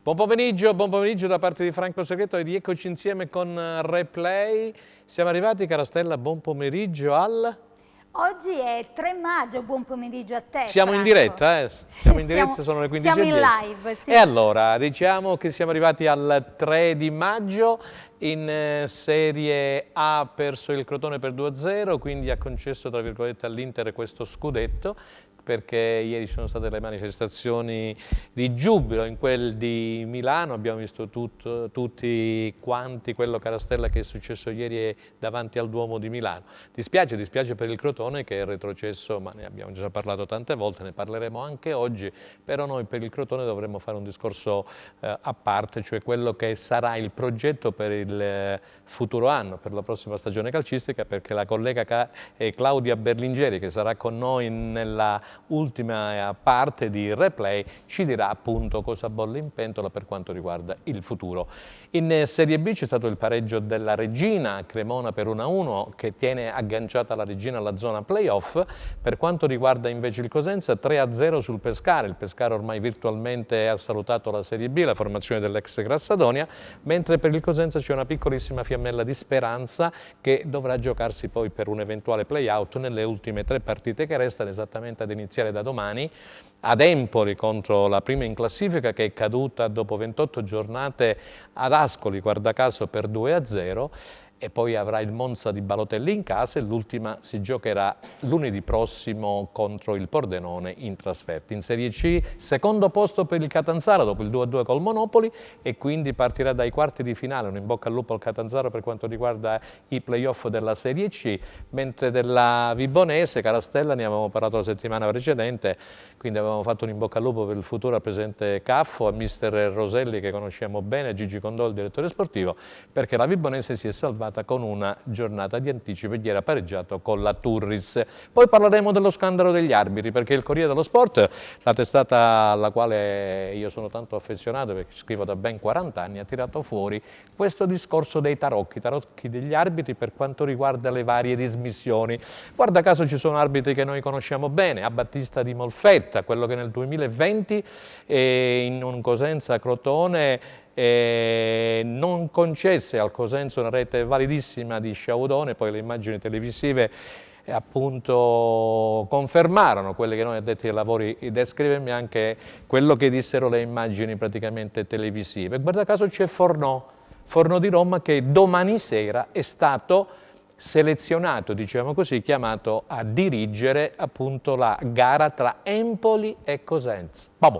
buon pomeriggio da parte di Franco Segreto ed eccoci insieme con Replay. Siamo arrivati, cara Stella, buon pomeriggio al... Oggi è 3 maggio, buon pomeriggio a te. Siamo Franco. in diretta, Siamo in diretta, sono le 15:10. Siamo in live, sì. E allora, diciamo che siamo arrivati al 3 di maggio, in Serie A ha perso il Crotone per 2-0, quindi ha concesso, tra virgolette, all'Inter questo scudetto, perché ieri ci sono state le manifestazioni di giubilo in quel di Milano, abbiamo visto tutti quanti quello, cara Stella, che è successo ieri davanti al Duomo di Milano. Dispiace per il Crotone che è retrocesso, ma ne abbiamo già parlato tante volte, ne parleremo anche oggi, però noi per il Crotone dovremmo fare un discorso a parte, cioè quello che sarà il progetto per il futuro anno, per la prossima stagione calcistica, perché la collega Claudia Berlingeri, che sarà con noi nella ultima parte di Replay, ci dirà appunto cosa bolle in pentola per quanto riguarda il futuro. In Serie B c'è stato il pareggio della Reggina, Cremona per 1-1, che tiene agganciata la Reggina alla zona playoff. Per quanto riguarda invece il Cosenza, 3-0 sul Pescara. Il Pescara ormai virtualmente ha salutato la Serie B, la formazione dell'ex Grassadonia, mentre per il Cosenza c'è una piccolissima fiammella di speranza che dovrà giocarsi poi per un eventuale play-out nelle ultime 3 partite che restano, esattamente ad iniziare da domani, ad Empoli contro la prima in classifica, che è caduta dopo 28 giornate ad Ascoli, guarda caso, per 2-0, e poi avrà il Monza di Balotelli in casa e l'ultima si giocherà lunedì prossimo contro il Pordenone in trasferta. In Serie C, secondo posto per il Catanzaro dopo il 2-2 col Monopoli, e quindi partirà dai quarti di finale. Un in bocca al lupo al Catanzaro per quanto riguarda i playoff della Serie C, mentre della Vibonese, cara Stella, ne avevamo parlato la settimana precedente, quindi avevamo fatto un in bocca al lupo per il futuro al presidente Caffo, a mister Roselli, che conosciamo bene, a Gigi Condò, il direttore sportivo, perché la Vibonese si è salvata con una giornata di anticipo e ieri ha pareggiato con la Turris. Poi parleremo dello scandalo degli arbitri, perché il Corriere dello Sport, la testata alla quale io sono tanto affezionato perché scrivo da ben 40 anni, ha tirato fuori questo discorso dei tarocchi degli arbitri per quanto riguarda le varie dismissioni. Guarda caso ci sono arbitri che noi conosciamo bene, a Battista di Molfetta, quello che nel 2020 in un Cosenza Crotone non concesse al Cosenza una rete validissima di Sciaudone. Poi le immagini televisive appunto confermarono quelle che noi addetti ai lavori descrivermi, anche quello che dissero le immagini praticamente televisive. Guarda caso c'è Fornò di Roma, che domani sera è stato selezionato, diciamo così, chiamato a dirigere appunto la gara tra Empoli e Cosenza. Vabbè.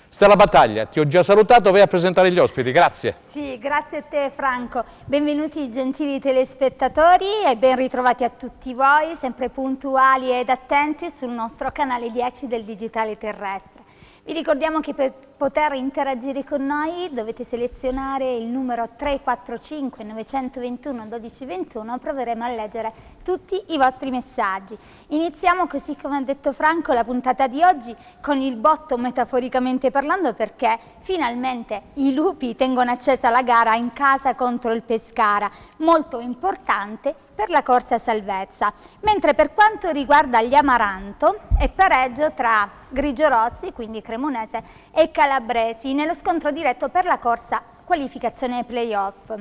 Stella Battaglia, ti ho già salutato, vai a presentare gli ospiti, grazie. Sì, grazie a te Franco. Benvenuti gentili telespettatori e ben ritrovati a tutti voi, sempre puntuali ed attenti sul nostro canale 10 del Digitale Terrestre. Vi ricordiamo che per poter interagire con noi dovete selezionare il numero 345 921 1221, proveremo a leggere tutti i vostri messaggi. Iniziamo, così come ha detto Franco, la puntata di oggi con il botto, metaforicamente parlando, perché finalmente i lupi tengono accesa la gara in casa contro il Pescara, molto importante per la corsa salvezza. Mentre per quanto riguarda gli Amaranto è pareggio tra Grigiorossi, quindi cremonese, e Calabresi nello scontro diretto per la corsa qualificazione ai playoff.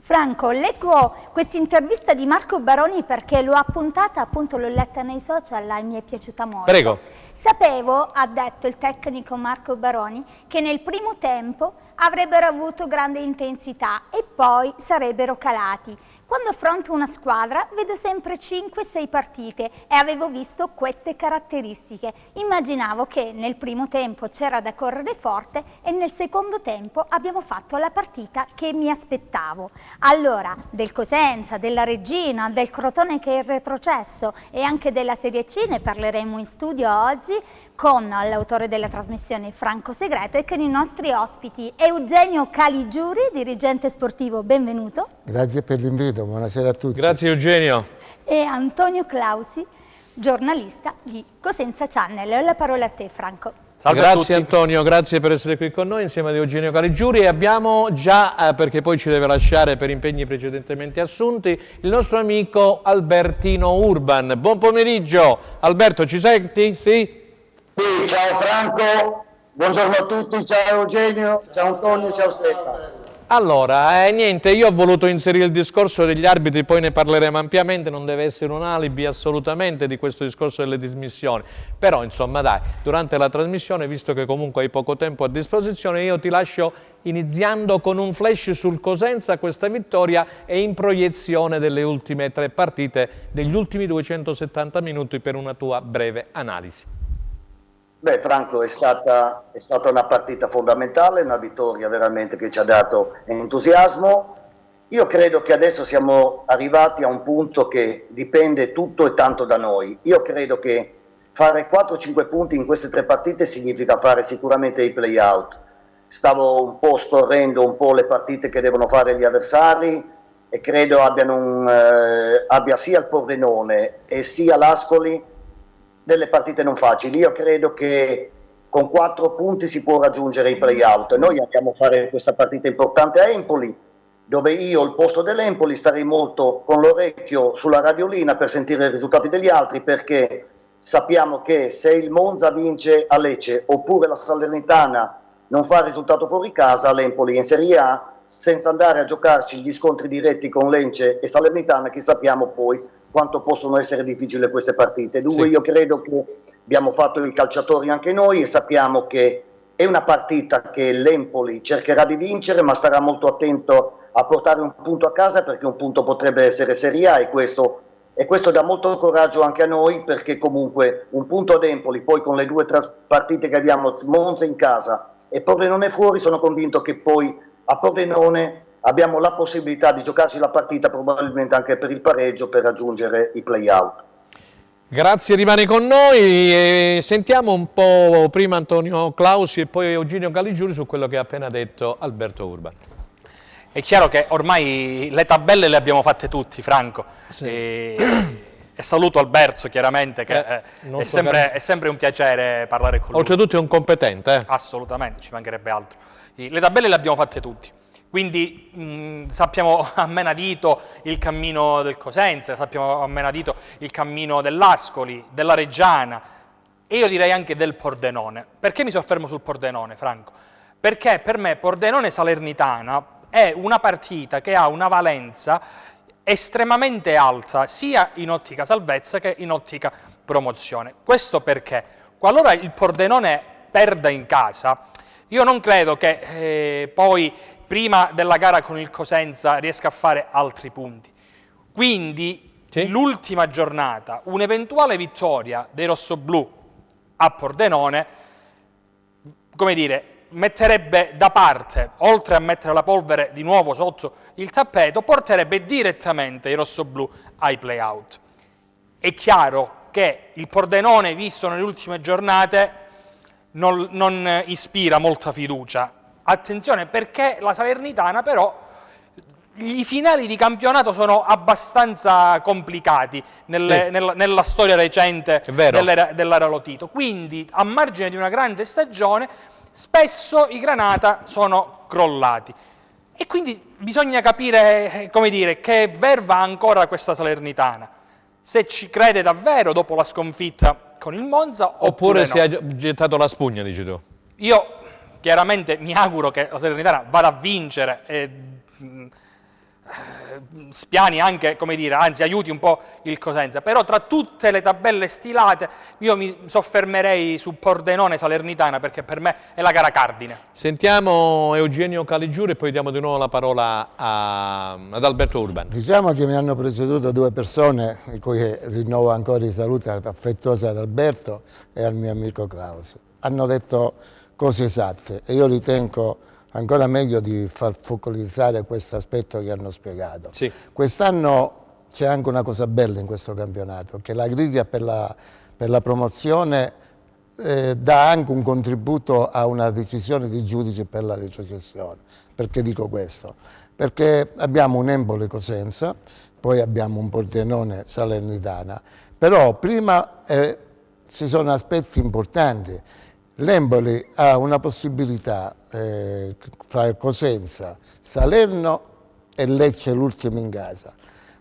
Franco, leggo questa intervista di Marco Baroni perché l'ho appuntata, appunto l'ho letta nei social e mi è piaciuta molto. Prego. Sapevo, ha detto il tecnico Marco Baroni, che nel primo tempo avrebbero avuto grande intensità e poi sarebbero calati. Quando affronto una squadra vedo sempre 5-6 partite e avevo visto queste caratteristiche. Immaginavo che nel primo tempo c'era da correre forte e nel secondo tempo abbiamo fatto la partita che mi aspettavo. Allora, del Cosenza, della Reggina, del Crotone che è in retrocesso e anche della Serie C ne parleremo in studio oggi con l'autore della trasmissione Franco Segreto e con i nostri ospiti Eugenio Caligiuri, dirigente sportivo, benvenuto. Grazie per l'invito, buonasera a tutti. Grazie Eugenio. E Antonio Clausi, giornalista di Cosenza Channel. La parola a te Franco. Salve grazie Antonio, grazie per essere qui con noi insieme ad Eugenio Caligiuri, e abbiamo già, perché poi ci deve lasciare per impegni precedentemente assunti, il nostro amico Albertino Urban. Buon pomeriggio Alberto, ci senti? Sì? Sì, ciao Franco, Buongiorno a tutti, ciao Eugenio, ciao Antonio, ciao Stefano. Allora, niente, io ho voluto inserire il discorso degli arbitri, poi ne parleremo ampiamente, non deve essere un alibi assolutamente di questo discorso delle dismissioni, però insomma dai, durante la trasmissione, visto che comunque hai poco tempo a disposizione, io ti lascio iniziando con un flash sul Cosenza, questa vittoria e in proiezione delle ultime 3 partite, degli ultimi 270 minuti per una tua breve analisi. Beh, Franco, è stata una partita fondamentale, una vittoria veramente che ci ha dato entusiasmo. Io credo che adesso siamo arrivati a un punto che dipende tutto e tanto da noi. Io credo che fare 4-5 punti in queste 3 partite significa fare sicuramente i play-out. Stavo un po' scorrendo un po' le partite che devono fare gli avversari e credo abbia sia il Pordenone e sia l'Ascoli delle partite non facili. Io credo che con 4 punti si può raggiungere i play-out. Noi andiamo a fare questa partita importante a Empoli, dove io al posto dell'Empoli starei molto con l'orecchio sulla radiolina per sentire i risultati degli altri, perché sappiamo che se il Monza vince a Lecce oppure la Salernitana non fa il risultato fuori casa, l'Empoli in Serie A, senza andare a giocarci gli scontri diretti con Lecce e Salernitana, che sappiamo poi quanto possono essere difficili queste partite. Dunque io credo che abbiamo fatto i calciatori anche noi e sappiamo che è una partita che l'Empoli cercherà di vincere, ma starà molto attento a portare un punto a casa, perché un punto potrebbe essere Serie A, e questo dà molto coraggio anche a noi, perché comunque un punto ad Empoli, poi con le 2 partite che abbiamo, Monza in casa e Pordenone fuori, sono convinto che poi a Pordenone abbiamo la possibilità di giocarci la partita probabilmente anche per il pareggio, per raggiungere i play-out. Grazie, rimani con noi e sentiamo un po' prima Antonio Clausi e poi Eugenio Caligiuri su quello che ha appena detto Alberto Urban. È chiaro che ormai le tabelle le abbiamo fatte tutti, Franco, sì. E saluto Alberto chiaramente, che è sempre un piacere parlare con lui. Oltretutto è un competente. Assolutamente, ci mancherebbe altro. Le tabelle le abbiamo fatte tutti. Quindi sappiamo a menadito il cammino del Cosenza, sappiamo a menadito il cammino dell'Ascoli, della Reggiana e io direi anche del Pordenone. Perché mi soffermo sul Pordenone, Franco? Perché per me Pordenone-Salernitana è una partita che ha una valenza estremamente alta, sia in ottica salvezza che in ottica promozione. Questo perché, qualora il Pordenone perda in casa, io non credo che poi prima della gara con il Cosenza riesca a fare altri punti. Quindi sì, l'ultima giornata, un'eventuale vittoria dei rossoblù a Pordenone, come dire, metterebbe da parte, oltre a mettere la polvere di nuovo sotto il tappeto, porterebbe direttamente i rossoblù ai play-out. È chiaro che il Pordenone, visto nelle ultime giornate, non ispira molta fiducia. Attenzione, perché la Salernitana però i finali di campionato sono abbastanza complicati nella storia recente dell'era Lotito. Quindi, a margine di una grande stagione, spesso i Granata sono crollati. E quindi bisogna capire, come dire, che verva ha ancora questa Salernitana. Se ci crede davvero dopo la sconfitta con il Monza, oppure no. Si è gettato la spugna, dici tu. Io chiaramente mi auguro che la Salernitana vada a vincere e spiani anche, come dire, anzi aiuti un po' il Cosenza, però tra tutte le tabelle stilate io mi soffermerei su Pordenone Salernitana, perché per me è la gara cardine. Sentiamo Eugenio Caligiuri e poi diamo di nuovo la parola ad Alberto Urban. Diciamo che mi hanno preceduto 2 persone, di cui rinnovo ancora i saluti affettuosi ad Alberto e al mio amico Claudio. Hanno detto cose esatte e io ritengo ancora meglio di far focalizzare questo aspetto che hanno spiegato. Sì. Quest'anno c'è anche una cosa bella in questo campionato, che la griglia per la promozione dà anche un contributo a una decisione di giudice per la retrocessione. Perché dico questo? Perché abbiamo un Empoli Cosenza, poi abbiamo un Pordenone Salernitana, però prima ci sono aspetti importanti. L'Empoli ha una possibilità fra Cosenza, Salerno e Lecce l'ultimo in casa.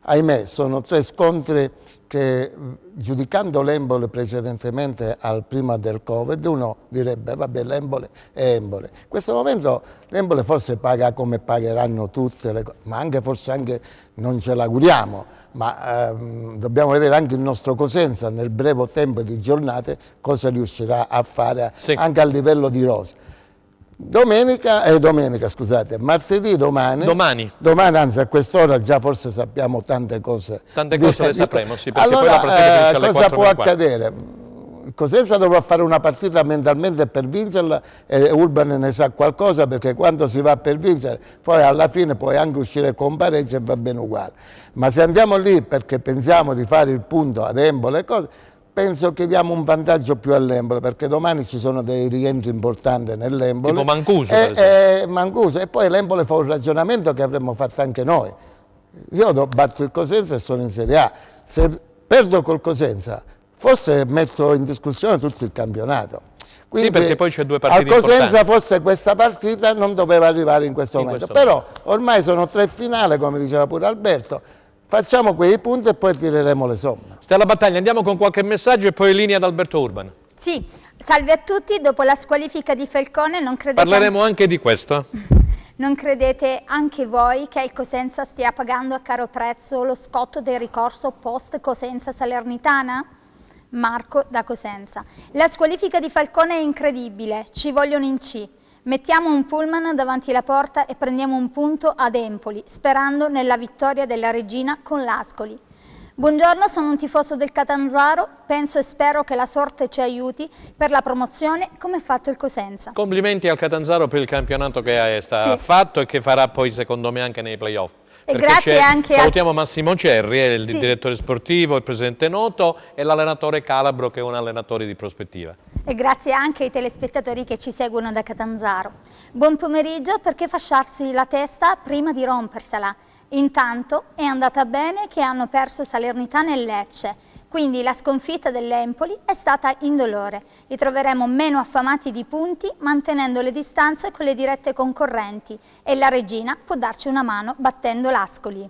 ahimè sono 3 scontri che, giudicando l'Empoli precedentemente al prima del Covid, uno direbbe vabbè, l'Empoli è Empoli. In questo momento l'Empoli forse paga come pagheranno tutte le cose, ma anche forse anche non ce l'auguriamo, ma dobbiamo vedere anche il nostro Cosenza nel breve tempo di giornate cosa riuscirà a fare anche a livello di rosa. Martedì, domani, anzi a quest'ora già forse sappiamo tante cose. Tante cose le sapremo, sì, perché allora, poi la partita finisce alle 4:15. cosa può accadere? Cosenza dovrà fare una partita mentalmente per vincerla e Urban ne sa qualcosa, perché quando si va per vincere poi alla fine puoi anche uscire con pareggio e va bene uguale. Ma se andiamo lì perché pensiamo di fare il punto ad Empoli e cose, penso che diamo un vantaggio più all'Empoli, perché domani ci sono dei rientri importanti nell'Empoli. Tipo Mancuso, per esempio. Mancuso, e poi l'Empoli fa un ragionamento che avremmo fatto anche noi. Io batto il Cosenza e sono in Serie A. Se perdo col Cosenza, forse metto in discussione tutto il campionato. Quindi, sì, perché poi c'è 2 partite al Cosenza importanti. Forse questa partita non doveva arrivare in questo momento. Però ormai sono 3 finali, come diceva pure Alberto. Facciamo quei punti e poi tireremo le somme. Stella Battaglia, andiamo con qualche messaggio e poi in linea ad Alberto Urban. Sì, salve a tutti. Dopo la squalifica di Falcone non credete... Parleremo anche di questo. Non credete anche voi che il Cosenza stia pagando a caro prezzo lo scotto del ricorso post Cosenza Salernitana? Marco da Cosenza. La squalifica di Falcone è incredibile, ci vogliono in C. Mettiamo un pullman davanti alla porta e prendiamo un punto ad Empoli, sperando nella vittoria della Regina con l'Ascoli. Buongiorno, sono un tifoso del Catanzaro, penso e spero che la sorte ci aiuti per la promozione come ha fatto il Cosenza. Complimenti al Catanzaro per il campionato che ha fatto e che farà poi secondo me anche nei playoff. E grazie anche salutiamo Massimo Cerri, il direttore sportivo, il presidente Noto e l'allenatore Calabro, che è un allenatore di prospettiva. E grazie anche ai telespettatori che ci seguono da Catanzaro. Buon pomeriggio, perché fasciarsi la testa prima di rompersela? Intanto è andata bene che hanno perso Salernitana e Lecce, quindi la sconfitta dell'Empoli è stata indolore. Li troveremo meno affamati di punti mantenendo le distanze con le dirette concorrenti e la Regina può darci una mano battendo l'Ascoli.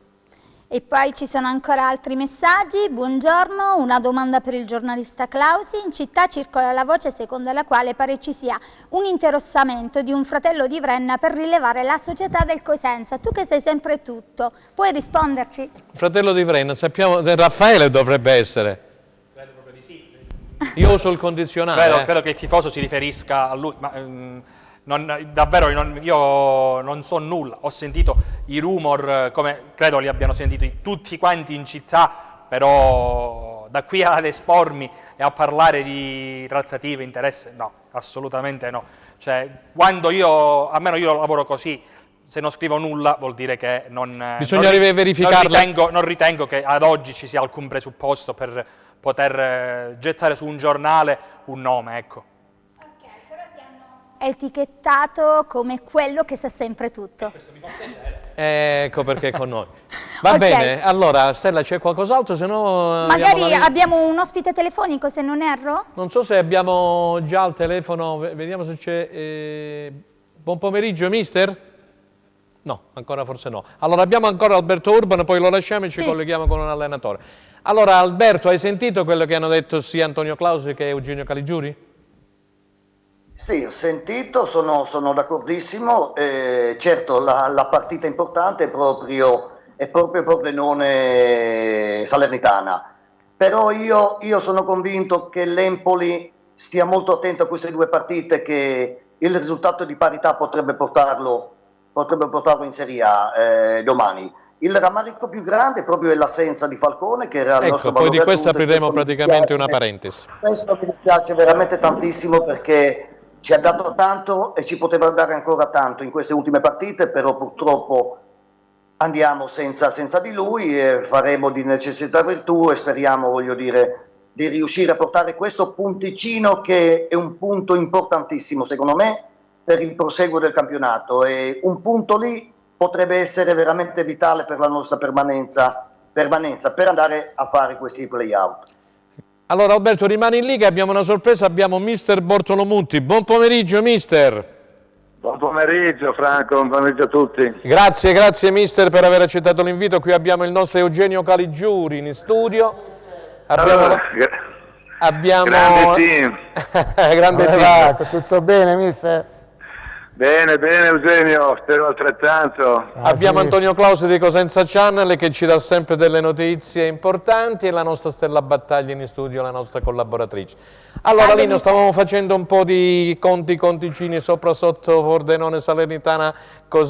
E poi ci sono ancora altri messaggi. Buongiorno, una domanda per il giornalista Clausi. In città circola la voce secondo la quale pare ci sia un interessamento di un fratello di Vrenna per rilevare la società del Cosenza. Tu che sei sempre tutto, puoi risponderci? Fratello di Vrenna, sappiamo, Raffaele dovrebbe essere. Credo proprio di sì. Io uso il condizionale. Credo che il tifoso si riferisca a lui, ma davvero io non so nulla. Ho sentito i rumor, come credo li abbiano sentiti tutti quanti in città, però da qui ad espormi e a parlare di trattative, interesse, no, assolutamente no. Cioè, quando almeno io lavoro così, se non scrivo nulla vuol dire che bisogna verificarla. Non ritengo che ad oggi ci sia alcun presupposto per poter gettare su un giornale un nome, ecco. Etichettato come quello che sa sempre tutto. Questo mi fa piacere. Ecco perché è con noi. Va bene, allora Stella, c'è qualcos'altro? Se no magari abbiamo un ospite telefonico, se non erro? Non so se abbiamo già al telefono, vediamo se c'è... Buon pomeriggio, mister? No, ancora forse no. Allora abbiamo ancora Alberto Urban, poi lo lasciamo e ci colleghiamo con un allenatore. Allora Alberto, hai sentito quello che hanno detto sia Antonio Clausi che Eugenio Caligiuri? Sì, ho sentito, sono d'accordissimo. Certo, la partita importante è proprio Pordenone Salernitana, però io sono convinto che l'Empoli stia molto attento a queste 2 partite, che il risultato di parità potrebbe portarlo in Serie A domani. Il rammarico più grande è proprio l'assenza di Falcone, che era il nostro poi di questo aggiunto, apriremo praticamente una parentesi. Questo mi dispiace veramente tantissimo, perché ci ha dato tanto e ci poteva dare ancora tanto in queste ultime partite, però purtroppo andiamo senza di lui e faremo di necessità virtù e speriamo, voglio dire, di riuscire a portare questo punticino, che è un punto importantissimo secondo me per il proseguo del campionato, e un punto lì potrebbe essere veramente vitale per la nostra permanenza per andare a fare questi play-out. Allora Alberto, rimani lì che abbiamo una sorpresa, abbiamo mister Bortolomutti. Buon pomeriggio mister. Buon pomeriggio Franco, buon pomeriggio a tutti. Grazie, grazie mister per aver accettato l'invito. Qui abbiamo il nostro Eugenio Caligiuri in studio. Abbiamo grande team. grande Come team. va? Tutto bene, mister? Bene, bene Eugenio, spero altrettanto. Abbiamo sì. Antonio Clausi di Cosenza Channel che ci dà sempre delle notizie importanti e la nostra Stella Battaglia in studio, la nostra collaboratrice. Allora Lino, stavamo facendo un po' di conticini sopra sotto Pordenone, Salernitana,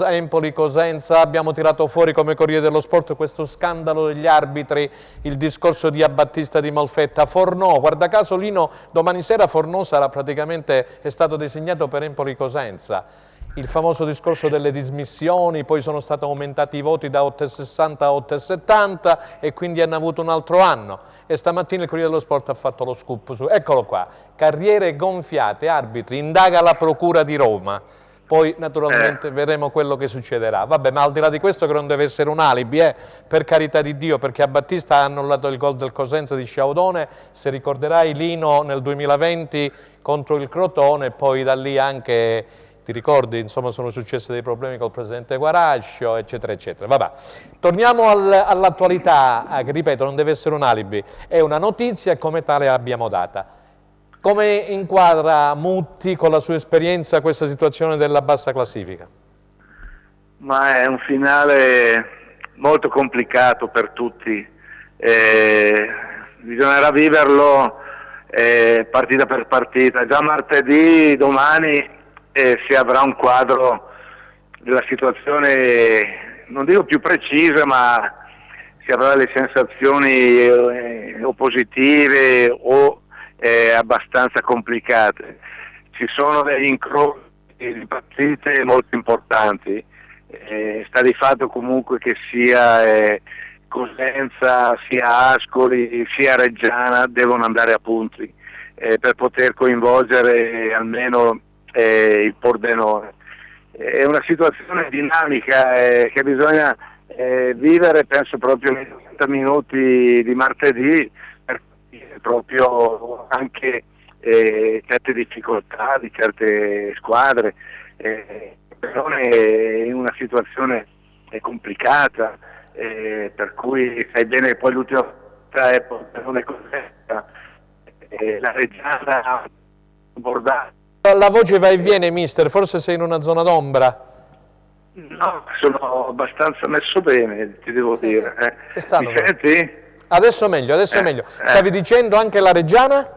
Empoli, Cosenza, abbiamo tirato fuori come Corriere dello Sport questo scandalo degli arbitri, il discorso di Abbattista di Molfetta, Fornò, guarda caso Lino, domani sera Fornò sarà praticamente, è stato designato per Empoli Cosenza. Il famoso discorso delle dismissioni, poi sono stati aumentati i voti da 8,60 a 8,70 e quindi hanno avuto un altro anno. E stamattina il Corriere dello Sport ha fatto lo scoop su, eccolo qua, carriere gonfiate, arbitri, indaga la Procura di Roma. Poi naturalmente vedremo quello che succederà. Vabbè, ma al di là di questo che non deve essere un alibi, per carità di Dio, perché a Battista ha annullato il gol del Cosenza di Sciaudone, se ricorderai Lino nel 2020 contro il Crotone, poi da lì anche... Ti ricordi? Insomma, sono successi dei problemi col presidente Guarascio, eccetera, eccetera. Vabbè. Torniamo all'attualità, che ripeto, non deve essere un alibi, è una notizia e come tale l'abbiamo data. Come inquadra Mutti con la sua esperienza questa situazione della bassa classifica? Ma è un finale molto complicato per tutti, bisognerà viverlo partita per partita. Già martedì, domani, si avrà un quadro della situazione, non dico più precisa, ma si avrà le sensazioni o positive o abbastanza complicate. Ci sono degli incroci di partite molto importanti, sta di fatto comunque che sia Cosenza, sia Ascoli, sia Reggiana devono andare a punti per poter coinvolgere almeno il Pordenone. È una situazione dinamica che bisogna vivere, penso proprio nei 90 minuti di martedì, per capire proprio anche certe difficoltà di certe squadre. Però è in una situazione complicata, per cui sai bene che poi l'ultima volta è Pordenone Cosenza, la Reggiana bordato. La voce va e viene, mister, forse sei in una zona d'ombra. No, sono abbastanza messo bene, ti devo dire. Mi senti? Adesso meglio, adesso meglio. Stavi dicendo anche la Reggiana?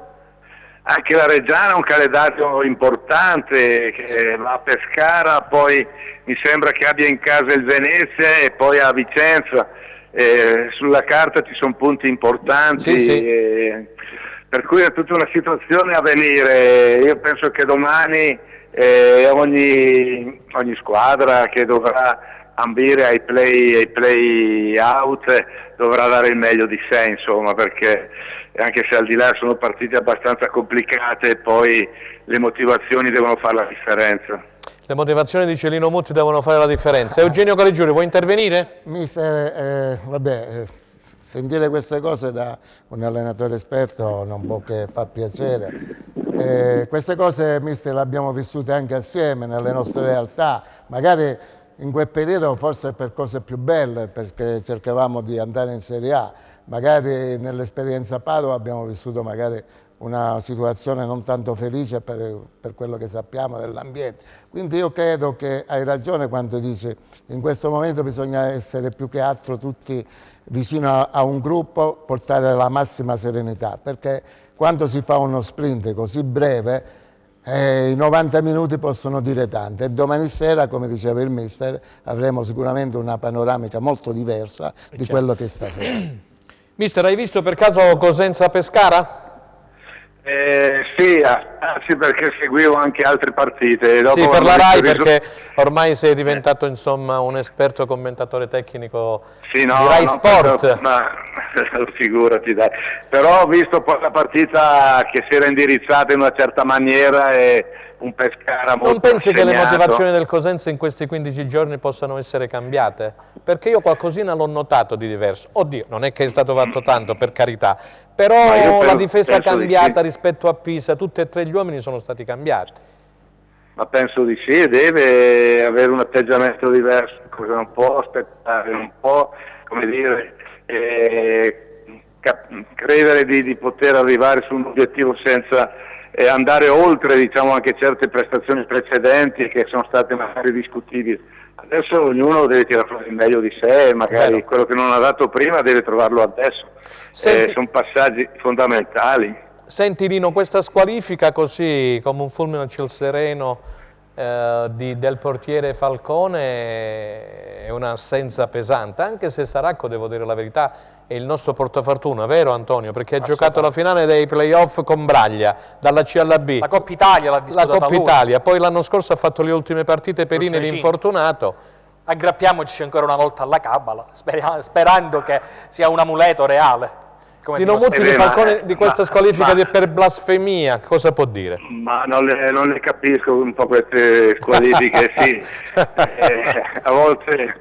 Anche la Reggiana ha un calendario importante che va a Pescara, poi mi sembra che abbia in casa il Venezia e poi a Vicenza. Sulla carta ci sono punti importanti. Sì. Per cui è tutta una situazione a venire. Io penso che domani ogni squadra che dovrà ambire ai play out dovrà dare il meglio di sé, insomma, perché anche se al di là sono partite abbastanza complicate, poi le motivazioni devono fare la differenza. Le motivazioni di Celino Mutti devono fare la differenza. Eugenio Caligiuri, vuoi intervenire? Mister, sentire queste cose da un allenatore esperto non può che far piacere. Queste cose, mister, le abbiamo vissute anche assieme nelle nostre realtà, magari in quel periodo forse per cose più belle, perché cercavamo di andare in Serie A, magari nell'esperienza Padova abbiamo vissuto magari una situazione non tanto felice per quello che sappiamo dell'ambiente. Quindi io credo che hai ragione quando dici in questo momento bisogna essere più che altro tutti vicino a un gruppo, portare la massima serenità, perché quando si fa uno sprint così breve i 90 minuti possono dire tanto e domani sera, come diceva il mister, avremo sicuramente una panoramica molto diversa di quello che è stasera. Mister, hai visto per caso Cosenza-Pescara? Sì, anzi perché seguivo anche altre partite. Dopo sì, per la RAI perché ormai sei diventato insomma un esperto commentatore tecnico di RAI Sport. Ma figurati dai. Però ho visto poi la partita che si era indirizzata in una certa maniera e un Pescara molto Non pensi assegnato. che le motivazioni del Cosenza in questi 15 giorni possano essere cambiate? Perché io qualcosina l'ho notato di diverso. Oddio, non è che è stato fatto tanto, per carità, però la difesa cambiata rispetto a Pisa, tutti e tre gli uomini sono stati cambiati. ma penso di sì, e deve avere un atteggiamento diverso, cosa non può aspettare, non può, come dire, credere di poter arrivare su un obiettivo senza andare oltre, diciamo, anche certe prestazioni precedenti che sono state magari discutibili. Adesso ognuno deve tirare fuori il meglio di sé, magari quello che non ha dato prima deve trovarlo adesso. Sono passaggi fondamentali. Senti Lino, questa squalifica così come un fulmine a ciel sereno del portiere Falcone è un'assenza pesante, anche se Saracco, devo dire la verità, è il nostro portafortuna, vero Antonio? Perché ha giocato la finale dei playoff con Braglia, dalla C alla B. La Coppa Italia l'ha disputata La Coppa lui. Italia, poi l'anno scorso ha fatto le ultime partite per l'infortunato. Aggrappiamoci ancora una volta alla cabala, sperando che sia un amuleto reale. Lino Mutti di Falcone di questa squalifica per blasfemia, cosa può dire? Ma non le capisco un po' queste squalifiche, sì. A volte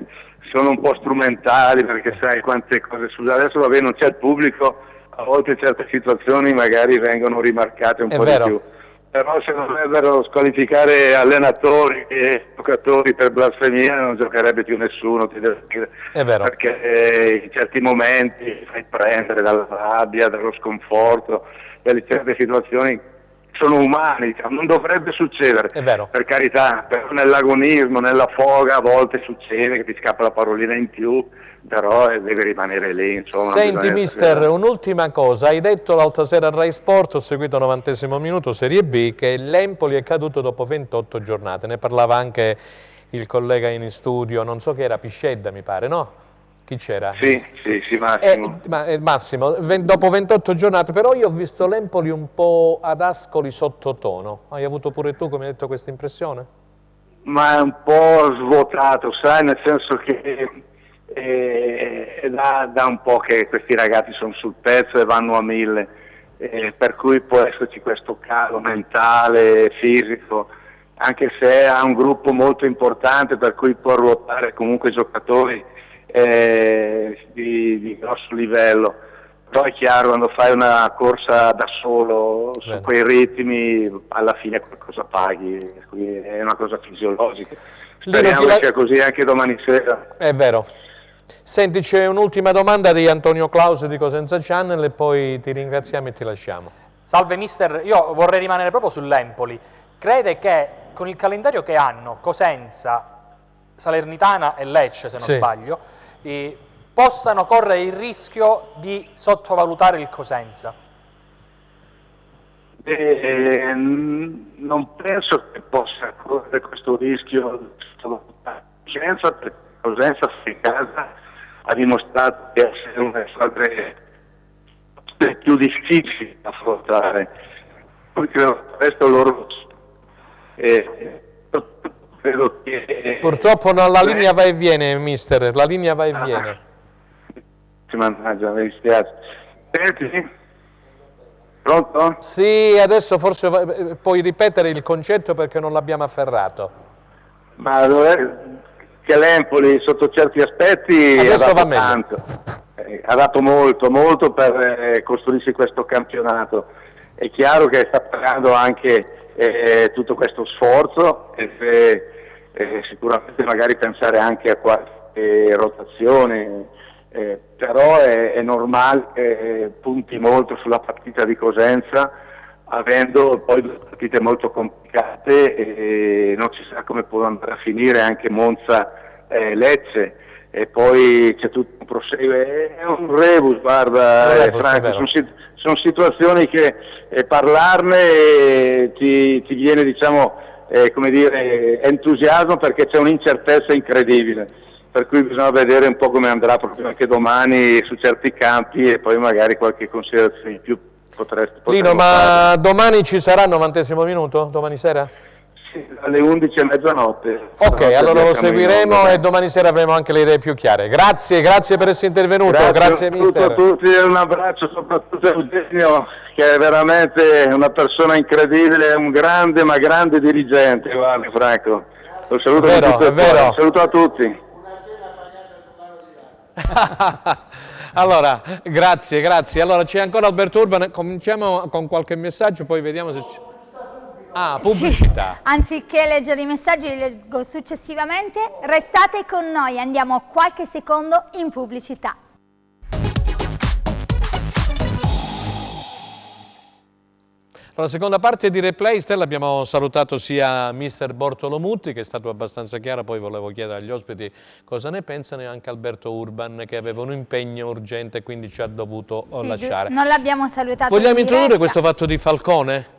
sono un po' strumentali, perché sai quante cose adesso va bene, non c'è il pubblico, a volte certe situazioni magari vengono rimarcate un po' di più. Però se dovrebbero squalificare allenatori e giocatori per blasfemia non giocherebbe più nessuno, ti devo dire. È vero. Perché in certi momenti fai prendere dalla rabbia, dallo sconforto, delle certe situazioni sono umane, diciamo, non dovrebbe succedere. È vero. Per carità, però nell'agonismo, nella foga a volte succede che ti scappa la parolina in più, però deve rimanere lì, insomma. Senti mister, un'ultima cosa, hai detto l'altra sera a Rai Sport, ho seguito 90° minuto Serie B, che l'Empoli è caduto dopo 28 giornate, ne parlava anche il collega in studio, non so che era, Piscedda mi pare, no? Chi c'era? Sì, Massimo. Massimo, dopo 28 giornate, però io ho visto l'Empoli un po' ad Ascoli sottotono, hai avuto pure tu, come hai detto, questa impressione? Ma è un po' svuotato, sai, nel senso che da un po' che questi ragazzi sono sul pezzo e vanno a 1000, per cui può esserci questo calo mentale, fisico, anche se ha un gruppo molto importante per cui può ruotare comunque giocatori di grosso livello. Però è chiaro, quando fai una corsa da solo su quei ritmi, alla fine qualcosa paghi, quindi è una cosa fisiologica. Speriamo che sia così anche domani sera. È vero. Senti, c'è un'ultima domanda di Antonio Claus di Cosenza Channel e poi ti ringraziamo e ti lasciamo. Salve mister, io vorrei rimanere proprio sull'Empoli. Crede che con il calendario che hanno Cosenza, Salernitana e Lecce, se non sbaglio, possano correre il rischio di sottovalutare il Cosenza? Non penso che possa correre questo rischio di sottovalutare il Cosenza, perché Cosenza in casa ha dimostrato di essere una delle squadre più difficili da affrontare. Poi credo che questo loro credo che purtroppo no, la linea va e viene, mister, la linea va e viene. Mannaggia, mi dispiace. Senti? Pronto? Sì, adesso forse puoi ripetere il concetto perché non l'abbiamo afferrato. Ma che l'Empoli sotto certi aspetti adesso ha dato va tanto, ha dato molto per costruirsi questo campionato. È chiaro che sta pagando anche tutto questo sforzo e sicuramente magari pensare anche a qualche rotazione, però è normale che punti molto sulla partita di Cosenza, avendo poi due partite molto complicate e non si sa come può andare a finire anche Monza-Lecce, e poi c'è tutto un proseguo, è un rebus, guarda Franco, sono situazioni che parlarne ti viene, diciamo, come dire, entusiasmo, perché c'è un'incertezza incredibile, per cui bisogna vedere un po' come andrà proprio anche domani su certi campi e poi magari qualche considerazione in più. Lino, ma domani ci sarà il 90° minuto? Domani sera? Sì, alle 11 e mezzanotte. Ok, allora lo seguiremo e domani sera avremo anche le idee più chiare. Grazie per essere intervenuto. Grazie mister. A tutti, un abbraccio soprattutto a Eugenio, che è veramente una persona incredibile, un grande ma grande dirigente. Guarda Franco, lo saluto, saluto a tutti. Allora, grazie. Allora c'è ancora Alberto Urban, cominciamo con qualche messaggio, poi vediamo se c'è... Ah, pubblicità. Sì, anziché leggere i messaggi, li leggo successivamente. Restate con noi, andiamo qualche secondo in pubblicità. La seconda parte di Replay, Stella, abbiamo salutato sia mister Bortolomutti, che è stato abbastanza chiaro, poi volevo chiedere agli ospiti cosa ne pensano, e anche Alberto Urban, che aveva un impegno urgente e quindi ci ha dovuto lasciare. Non l'abbiamo salutato. Vogliamo introdurre questo fatto di Falcone?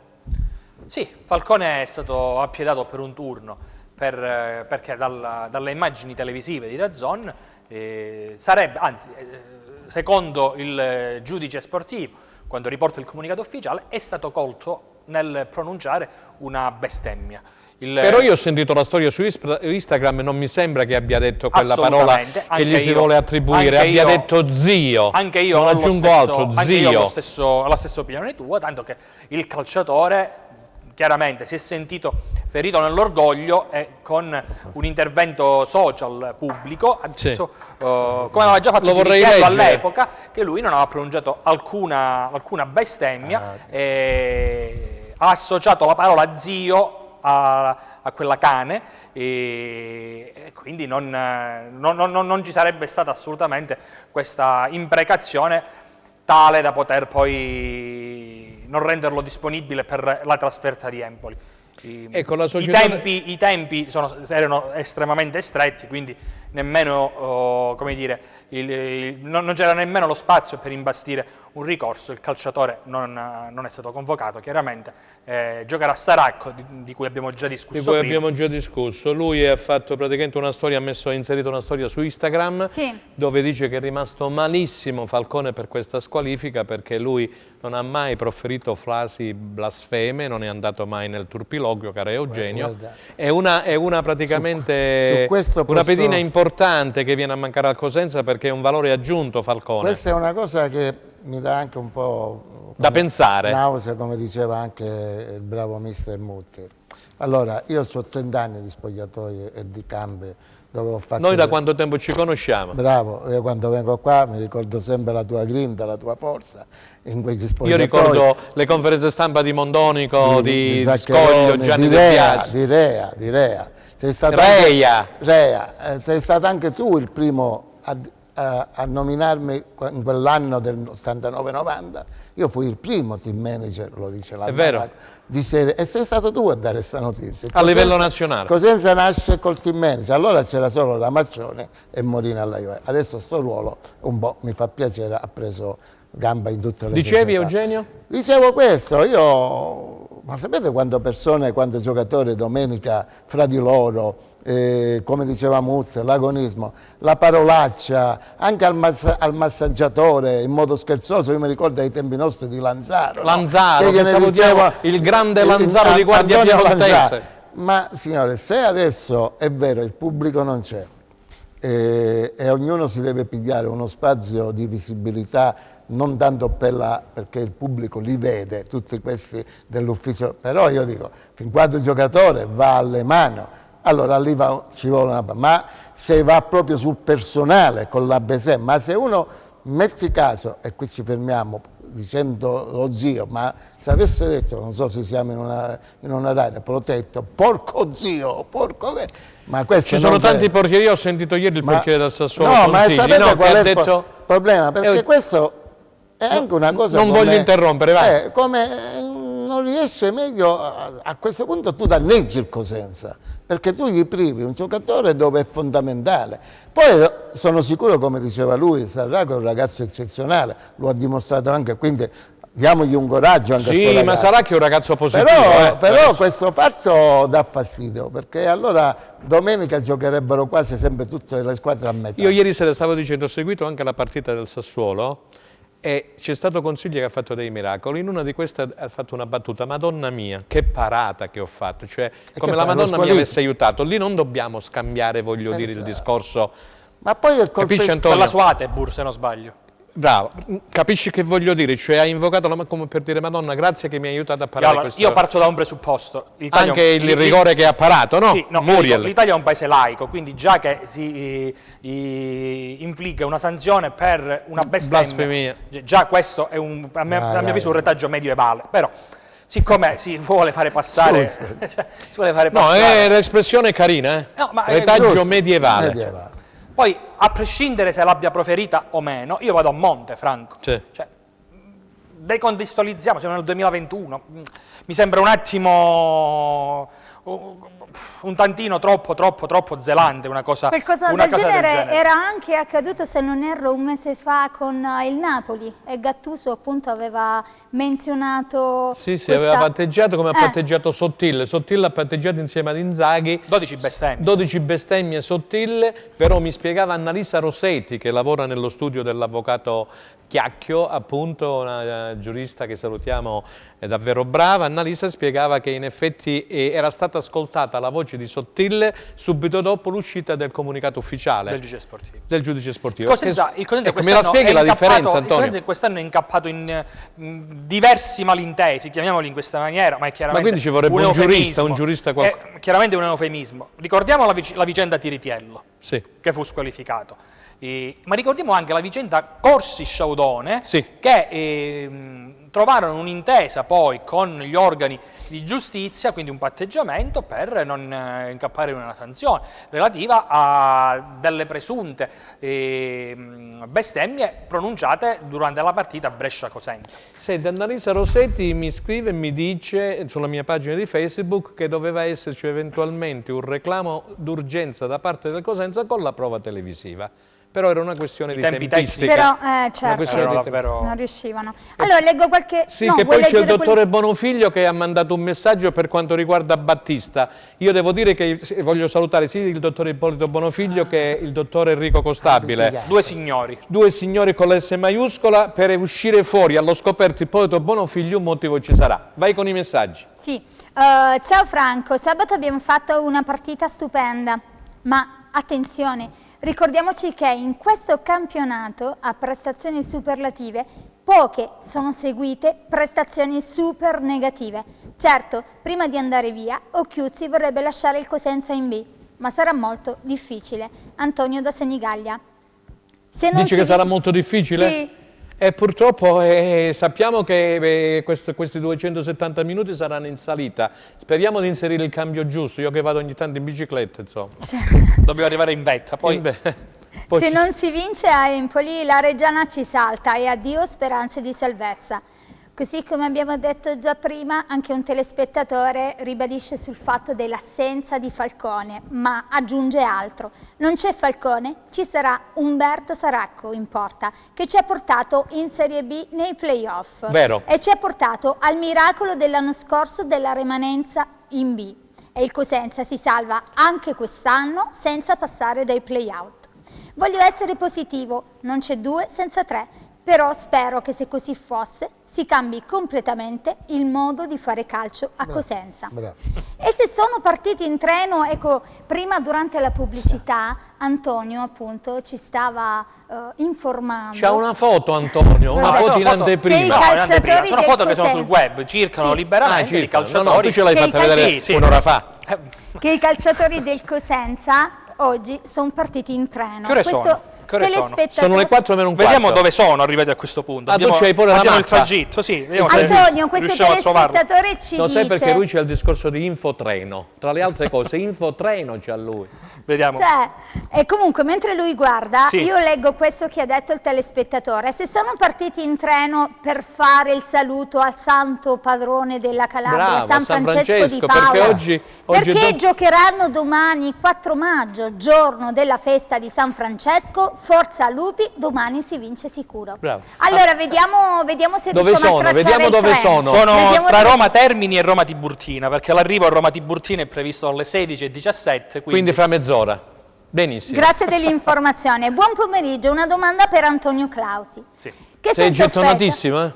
Sì, Falcone è stato appiedato per un turno, perché dalle immagini televisive di DAZN sarebbe, anzi, secondo il giudice sportivo, quando riporta il comunicato ufficiale, è stato colto nel pronunciare una bestemmia. Però io ho sentito la storia su Instagram e non mi sembra che abbia detto quella parola che gli si vuole attribuire, abbia detto zio. Anche io non ho aggiungo altro, zio. Anche io ho la stessa opinione tua, tanto che il calciatore chiaramente si è sentito ferito nell'orgoglio e con un intervento social pubblico, sì, come aveva già fatto all'epoca, che lui non aveva pronunciato alcuna bestemmia, e ha associato la parola zio a quella cane, e quindi non ci sarebbe stata assolutamente questa imprecazione tale da poter poi non renderlo disponibile per la trasferta di Empoli. Ecco, la società... I tempi erano estremamente stretti, quindi nemmeno, come dire, non c'era nemmeno lo spazio per imbastire un ricorso. Il calciatore non è stato convocato, chiaramente. Giocherà a Saracco, di cui abbiamo già discusso prima. Abbiamo già discusso. Lui ha fatto praticamente una storia, ha inserito una storia su Instagram, sì, dove dice che è rimasto malissimo Falcone per questa squalifica, perché lui non ha mai proferito frasi blasfeme, non è andato mai nel turpiloquio, caro Eugenio. È una praticamente una pedina importante che viene a mancare al Cosenza, perché è un valore aggiunto Falcone. Questa è una cosa che mi dà anche un po' da pensare. Nausea, come diceva anche il bravo mister Mutti. Allora, io ho 30 anni di spogliatoio e di cambi. Dove ho fatto. Noi da quanto tempo ci conosciamo? Bravo, io quando vengo qua mi ricordo sempre la tua grinta, la tua forza in quegli spogliatoi. Io ricordo le conferenze stampa di Mondonico, di Scoglio, Gianni De Piazzi. Di Rea. Sei stato sei stato anche tu il primo a nominarmi in quell'anno del 89-90. Io fui il primo team manager, lo dice l'almanacco, di serie, e sei stato tu a dare questa notizia. A livello nazionale. Cosenza nasce col team manager, allora c'era solo Ramaccione e Morina alla Juve. Adesso sto ruolo un po' mi fa piacere, ha preso gamba in tutte le Dicevi società. Eugenio? Dicevo questo, ma sapete quando giocatori domenica fra di loro, come diceva Mutti, l'agonismo, la parolaccia, anche al massaggiatore in modo scherzoso, io mi ricordo ai tempi nostri di Lanzaro. Lanzaro, che diceva, il grande Lanzaro di Guardia Piemontese. Ma signore, se adesso è vero, il pubblico non c'è e ognuno si deve pigliare uno spazio di visibilità, non tanto perché il pubblico li vede, tutti questi dell'ufficio, però io dico, fin quando il giocatore va alle mani, allora lì ci vuole una... Ma se va proprio sul personale con l'ABC, ma se uno, metti caso, e qui ci fermiamo dicendo lo zio, ma se avesse detto, non so se siamo in un orario protetto, porco zio, porco... Ma ci sono tanti portieri, io ho sentito ieri il portiere del Sassuolo, no, ma sapete qual è il problema? Perché è questo è anche una cosa... Non voglio interrompere, vai. Non riesce meglio, a questo punto tu danneggi il Cosenza, perché tu gli privi un giocatore dove è fondamentale. Poi sono sicuro, come diceva lui, Sarraco è un ragazzo eccezionale, lo ha dimostrato anche, quindi diamogli un coraggio anche a questo ragazzo. Sì, ma Sarraco è un ragazzo positivo. Però questo fatto dà fastidio, perché allora domenica giocherebbero quasi sempre tutte le squadre a metà. Io ieri sera stavo dicendo, ho seguito anche la partita del Sassuolo, e c'è stato Consiglio che ha fatto dei miracoli. In una di queste ha fatto una battuta: Madonna mia, che parata che ho fatto, cioè come la Madonna mi avesse aiutato. Lì non dobbiamo scambiare, voglio dire, il discorso. Ma poi il capisci, Antonio? Per la sua Atebur, se non sbaglio. Bravo, capisci che voglio dire? Cioè ha invocato come per dire: Madonna, grazie che mi hai aiutato a parare questo. Io parto da un presupposto. Anche il rigore che ha parato, no? Sì, no, l'Italia è un paese laico, quindi già che si infligga una sanzione per una bestemmia, già questo è a mio avviso un retaggio medievale. Però siccome si vuole fare passare... cioè, si vuole fare No, passare... l'espressione è carina, No, ma retaggio medievale. Medievale. Poi, a prescindere se l'abbia proferita o meno, io vado a monte, Franco. Sì. Cioè, decontestualizziamo, siamo nel 2021, mi sembra un attimo... un tantino troppo zelante una cosa Qualcosa una del cosa genere era anche accaduto, se non erro, un mese fa con il Napoli, e Gattuso appunto aveva menzionato Sì, questa... aveva patteggiato come ha patteggiato Sottile. Sottile ha patteggiato insieme ad Inzaghi. 12 bestemmie. 12 bestemmie Sottile, però mi spiegava Annalisa Rosetti, che lavora nello studio dell'avvocato Chiacchio, appunto una giurista che salutiamo, è davvero brava. Annalisa spiegava che in effetti era stata ascoltata la voce di Sottile subito dopo l'uscita del comunicato ufficiale del giudice sportivo. Del giudice sportivo. Cosenza Ecco, me la spieghi la differenza, Antonio? Il Cosenza quest'anno è incappato in diversi malintesi, chiamiamoli in questa maniera, ma è chiaramente quindi ci vorrebbe un giurista è chiaramente un eufemismo. Ricordiamo la vicenda Tiritiello, Sì. che fu squalificato. Ma ricordiamo anche la vicenda Corsi-Sciaudone, Sì. che trovarono un'intesa poi con gli organi di giustizia, quindi un patteggiamento per non incappare in una sanzione relativa a delle presunte bestemmie pronunciate durante la partita Brescia-Cosenza. Senti, Annalisa Rosetti mi scrive e mi dice sulla mia pagina di Facebook che doveva esserci eventualmente un reclamo d'urgenza da parte del Cosenza con la prova televisiva. Però era una questione di tempi tempistica. Però, Una certo, questione di davvero... non riuscivano. Allora, leggo qualche... Sì, no, che vuoi poi c'è il leggere dottore Bonofiglio che ha mandato un messaggio per quanto riguarda Battista. Io devo dire che voglio salutare sia il dottore Ippolito Bonofiglio che il dottore Enrico Costabile. Due signori. Due signori con l'S maiuscola. Per uscire fuori allo scoperto Ippolito Bonofiglio un motivo ci sarà. Vai con i messaggi. Sì, ciao Franco, sabato abbiamo fatto una partita stupenda, ma attenzione, ricordiamoci che in questo campionato a prestazioni superlative poche sono seguite prestazioni super negative. Certo, prima di andare via, Occhiuzzi vorrebbe lasciare il Cosenza in B, ma sarà molto difficile. Antonio da Senigallia. Se non Dici che sarà molto difficile? Sì. E purtroppo sappiamo che questi 270 minuti saranno in salita. Speriamo di inserire il cambio giusto. Io che vado ogni tanto in bicicletta, insomma. Dobbiamo arrivare in vetta. Poi... Poi Se non si vince a Empoli, la Reggiana ci salta e addio speranze di salvezza. Così come abbiamo detto già prima, anche un telespettatore ribadisce sul fatto dell'assenza di Falcone, ma aggiunge altro. Non c'è Falcone, ci sarà Umberto Saracco in porta, che ci ha portato in Serie B nei playoff. Vero. E ci ha portato al miracolo dell'anno scorso della rimanenza in B. E il Cosenza si salva anche quest'anno senza passare dai play-out. Voglio essere positivo, non c'è 2 senza 3. Però spero che se così fosse si cambi completamente il modo di fare calcio a Cosenza. Bravo. E se sono partiti in treno, ecco, prima durante la pubblicità Antonio appunto ci stava informando. C'ha una foto, Antonio, una Vabbè, foto in che i anteprima. calciatori Sono del foto che sono Cosenza. sul web, circolano Sì. liberamente i calciatori. No, tu ce l'hai Che i fatta vedere calci- sì. un'ora fa. Che i calciatori del Cosenza oggi sono partiti in treno. Che ore sono? Che ore sono? Sono le 4 meno un quarto. Vediamo dove sono arrivati a questo punto. Ah, tu c'hai pure la abbiamo il mappa? tragitto, sì. Vediamo se Antonio, questo riusciamo a trovarlo. telespettatore ci No, sai perché dice... lui c'ha il discorso di infotreno. Tra le altre cose, infotreno c'ha lui. Vediamo. Cioè, e comunque mentre lui guarda, Sì. io leggo questo che ha detto il telespettatore. Se sono partiti in treno per fare il saluto al santo padrone della Calabria, Bravo, San San Francesco Francesco, di Paola, perché oggi perché giocheranno domani 4 maggio, giorno della festa di San Francesco, forza Lupi, domani si vince sicuro. Bravo. Allora vediamo se Dove riusciamo sono? a tracciare Vediamo il dove treno. sono. Sono Vediamo tra dove- Roma Termini e Roma Tiburtina, perché l'arrivo a Roma Tiburtina è previsto alle 16:17. Quindi fra mezz'ora. Benissimo. Grazie dell'informazione. Buon pomeriggio, una domanda per Antonio Clausi. Sì. Che Sei senza offesa, gettonatissimo, eh?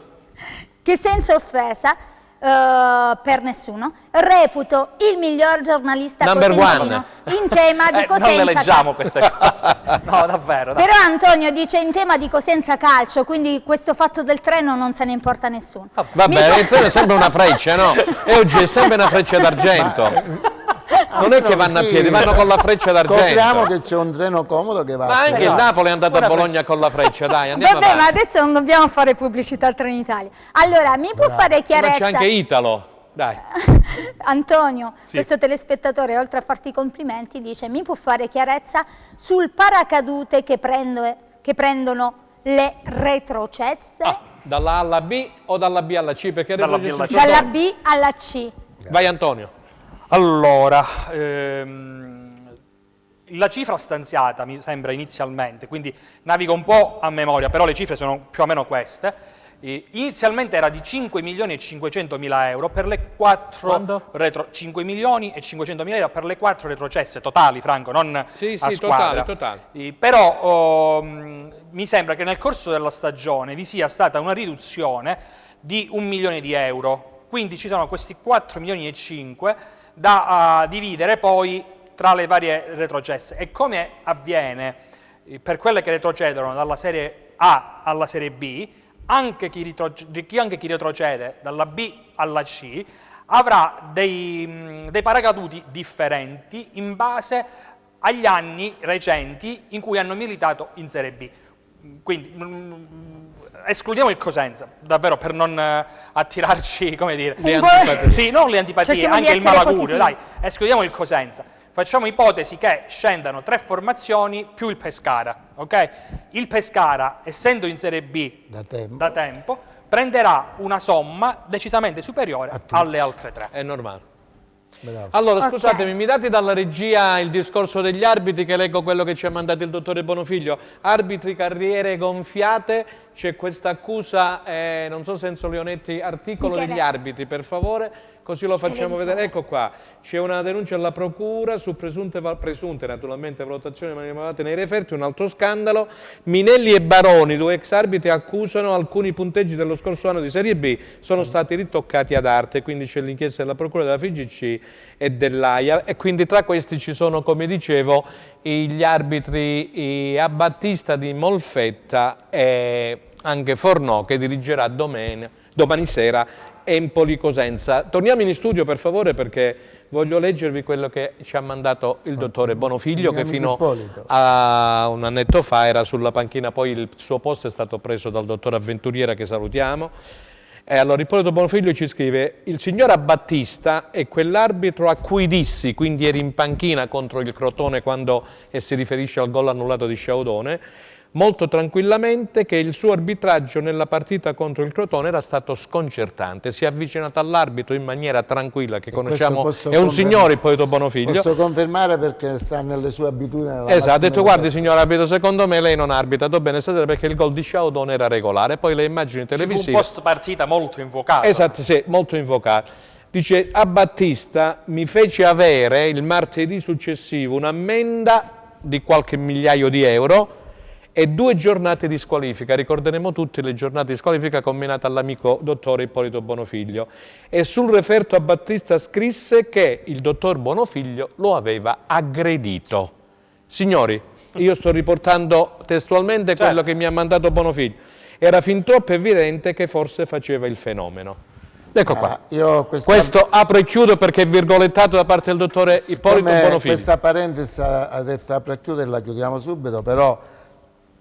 che senza offesa per nessuno, reputo il miglior giornalista Number cosentino in tema di Non Cosenza le leggiamo Calcio. queste cose. No, davvero. Però Antonio dice in tema di Cosenza Calcio, quindi questo fatto del treno non se ne importa nessuno. Vabbè, il treno è sempre una freccia, no? E oggi è sempre una freccia d'argento. Non è che vanno a piedi, vanno con la freccia d'argento. Scopriamo che c'è un treno comodo che va Ma a anche il Napoli è andato a Bologna con la freccia, dai, andiamo Vabbè, ma avanti. adesso non dobbiamo fare pubblicità al Trenitalia. Allora, mi può fare Ma c'è chiarezza? anche Italo, dai. Antonio, questo telespettatore, oltre a farti i complimenti, dice: mi può fare chiarezza sul paracadute che prendono le retrocesse? Dalla A alla B o dalla B alla C? Perché Dalla B alla C. Dalla B alla C. Vai Antonio. Allora, la cifra stanziata mi sembra inizialmente, quindi navigo un po' a memoria, però le cifre sono più o meno queste. Inizialmente era di 5.500.000 euro per le 4 5.500.000 euro per le 4 retrocesse totali, Franco, non a squadra. totali. Però mi sembra che nel corso della stagione vi sia stata una riduzione di 1 milione di euro, quindi ci sono questi 4 milioni e 5 da dividere poi tra le varie retrocesse. E come avviene per quelle che retrocedono dalla Serie A alla Serie B, anche chi retrocede dalla B alla C avrà dei paracaduti differenti in base agli anni recenti in cui hanno militato in Serie B. Quindi escludiamo il Cosenza, davvero, per non attirarci, come dire, le antipatie. Sì, non le antipatie, Cerchiamo di anche il essere malaugurio, positivi. dai, escludiamo il Cosenza. Facciamo ipotesi che scendano 3 formazioni più il Pescara, ok? Il Pescara, essendo in Serie B da tempo, prenderà una somma decisamente superiore alle altre 3. È normale. Bravo. Allora, scusatemi, mi date dalla regia il discorso degli arbitri, che leggo quello che ci ha mandato il dottore Bonofiglio. Arbitri, carriere gonfiate, c'è questa accusa, non so se Enzo Leonetti, articolo Michele. degli arbitri, per favore, così lo facciamo vedere. Ecco qua, c'è una denuncia alla procura su presunte naturalmente valutazioni manipolate nei referti, un altro scandalo. Minelli e Baroni, 2 ex arbitri, accusano alcuni punteggi dello scorso anno di Serie B sono stati ritoccati ad arte, quindi c'è l'inchiesta della procura della FIGC e dell'AIA, e quindi tra questi ci sono, come dicevo, gli arbitri a Battista di Molfetta e anche Fornò, che dirigerà domani sera Empoli Cosenza. Torniamo in studio per favore, perché voglio leggervi quello che ci ha mandato il dottore Bonofiglio, che fino a un annetto fa era sulla panchina, poi il suo posto è stato preso dal dottor Avventuriera, che salutiamo. E allora Ippolito Bonofiglio ci scrive: il signor Abbattista è quell'arbitro a cui dissi, quindi eri in panchina contro il Crotone quando si riferisce al gol annullato di Sciaudone, molto tranquillamente, che il suo arbitraggio nella partita contro il Crotone era stato sconcertante. Si è avvicinato all'arbitro in maniera tranquilla, che conosciamo, è un signore Ippolito Bonofiglio. Posso confermare, perché sta nelle sue abitudini. Esatto, ha detto: guardi signor arbitro, secondo me lei non ha arbitrato bene stasera, perché il gol di Sciaudone era regolare. Poi le immagini televisive... Ci fu un post partita molto invocato. Esatto, sì, molto invocato. Dice: a Battista mi fece avere il martedì successivo un'ammenda di qualche migliaio di euro e 2 giornate di squalifica. Ricorderemo tutti le giornate di squalifica combinate all'amico dottore Ippolito Bonofiglio. E sul referto a Battista scrisse che il dottor Bonofiglio lo aveva aggredito. Signori, io sto riportando testualmente quello che mi ha mandato Bonofiglio. Era fin troppo evidente che forse faceva il fenomeno. Ecco qua. Questo apro e chiudo, perché è virgolettato da parte del dottore Ippolito Bonofiglio. Questa parentesi ha detto apro e chiudo e la chiudiamo subito, però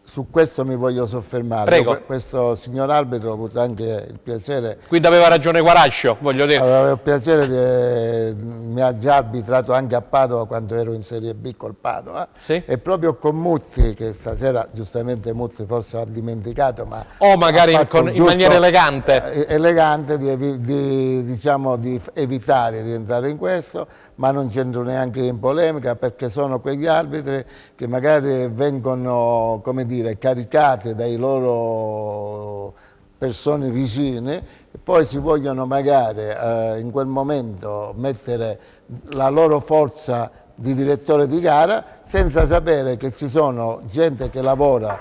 su questo mi voglio soffermare. Prego. Questo signor arbitro ho avuto anche il piacere... Quindi aveva ragione Guarascio, voglio dire. Avevo il piacere mi ha già arbitrato anche a Padova quando ero in Serie B col Padova. Sì? E proprio con Mutti, che stasera giustamente Mutti forse ha dimenticato, ma... O magari in maniera elegante. Elegante diciamo, di evitare di entrare in questo, ma non c'entro neanche in polemica, perché sono quegli arbitri che magari vengono, come dire, caricati dai loro persone vicine e poi si vogliono magari in quel momento mettere la loro forza di direttore di gara, senza sapere che ci sono gente che lavora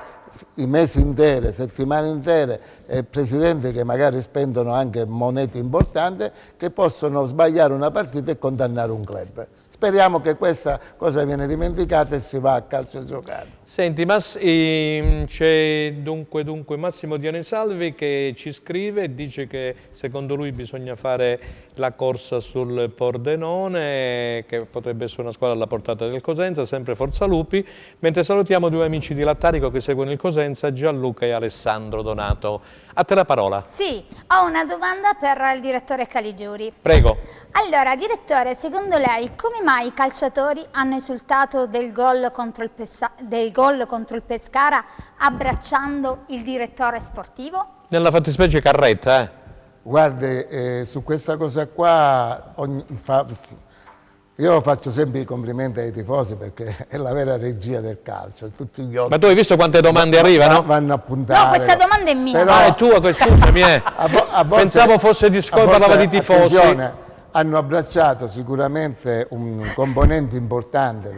i mesi interi, settimane intere, e presidenti che magari spendono anche monete importanti, che possono sbagliare una partita e condannare un club. Speriamo che questa cosa viene dimenticata e si va a calcio giocato. Senti, c'è dunque Massimo Dionisalvi che ci scrive e dice che secondo lui bisogna fare la corsa sul Pordenone, che potrebbe essere una squadra alla portata del Cosenza, sempre Forza Lupi, mentre salutiamo due amici di Lattarico che seguono il Cosenza, Gianluca e Alessandro Donato. A te la parola. Sì, ho una domanda per il direttore Caligiuri. Prego. Allora, direttore, secondo lei come mai i calciatori hanno esultato del gol contro il Pescara abbracciando il direttore sportivo? Nella fattispecie Carretta, Guardi, su questa cosa qua io faccio sempre i complimenti ai tifosi perché è la vera regia del calcio. Tutti gli Ma tu hai visto quante domande arrivano? Vanno a puntare. No, questa domanda è mia. Però- Ah, è tua, scusami. Pensavo fosse di parlava di tifosi. Attenzione, hanno abbracciato sicuramente un componente importante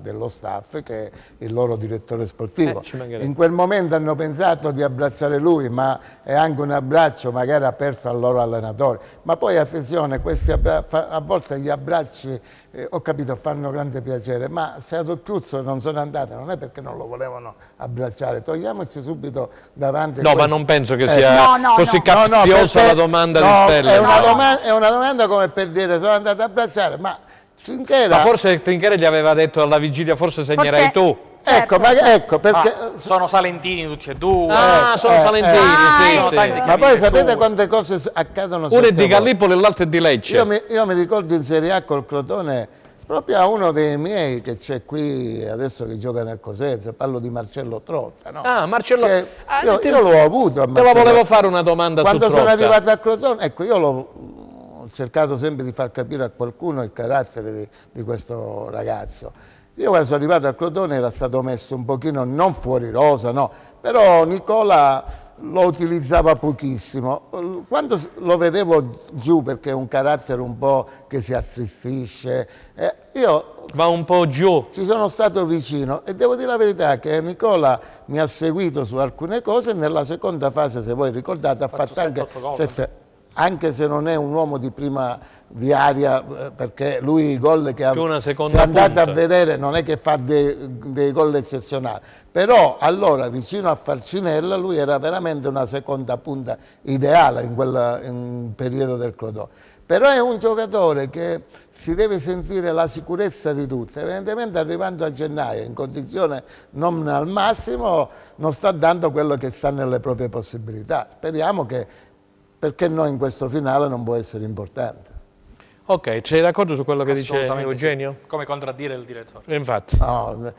dello staff che è il loro direttore sportivo. Ci mancherebbe. In quel momento hanno pensato di abbracciare lui, ma è anche un abbraccio magari aperto al loro allenatore. Ma poi attenzione, a volte gli abbracci, ho capito, fanno grande piacere, ma se ad Occhiuzzo non sono andate non è perché non lo volevano abbracciare. Togliamoci subito davanti. No, ma non penso che sia No, così no. capziosa perché- la domanda di no, Stella. è una domanda come per dire sono andato ad abbracciare, ma Trinchera... Ma forse Trinchera gli aveva detto alla vigilia, forse segnerai tu. Certo, ecco, perché... Sono salentini tutti e due. Sono salentini, sì, sono sì. tanti Ma poi sapete sue. quante cose accadono Uno è sotto di voi? Gallipoli e l'altro è di Lecce. Io mi ricordo in Serie A col Crotone, proprio a uno dei miei che c'è qui adesso che gioca nel Cosenza, parlo di Marcello Trozza, no? Ah, Marcello... Che Ah, io l'ho avuto a Te la Marcello. volevo fare una domanda Quando su sono Trozza. arrivato a Crotone, ecco, io ho cercato sempre di far capire a qualcuno il carattere di questo ragazzo. Io quando sono arrivato a Crotone era stato messo un pochino, non fuori rosa, no, però Nicola lo utilizzava pochissimo. Quando lo vedevo giù, perché è un carattere un po' che si attristisce, io Va un po' giù. ci sono stato vicino e devo dire la verità che Nicola mi ha seguito su alcune cose e nella seconda fase, se voi ricordate, ha fatto anche 7, anche se non è un uomo di aria, perché lui i gol che ha, Più una se seconda andate a punta. vedere non è che fa dei gol eccezionali, però allora vicino a Falcinella lui era veramente una seconda punta ideale in periodo del Crotone. Però è un giocatore che si deve sentire la sicurezza di tutti, evidentemente arrivando a gennaio in condizione non al massimo non sta dando quello che sta nelle proprie possibilità. Speriamo che, perché no, in questo finale non può essere importante. Ok, sei d'accordo su quello che dice Assolutamente Eugenio? sì. Come contraddire il direttore. Infatti. No,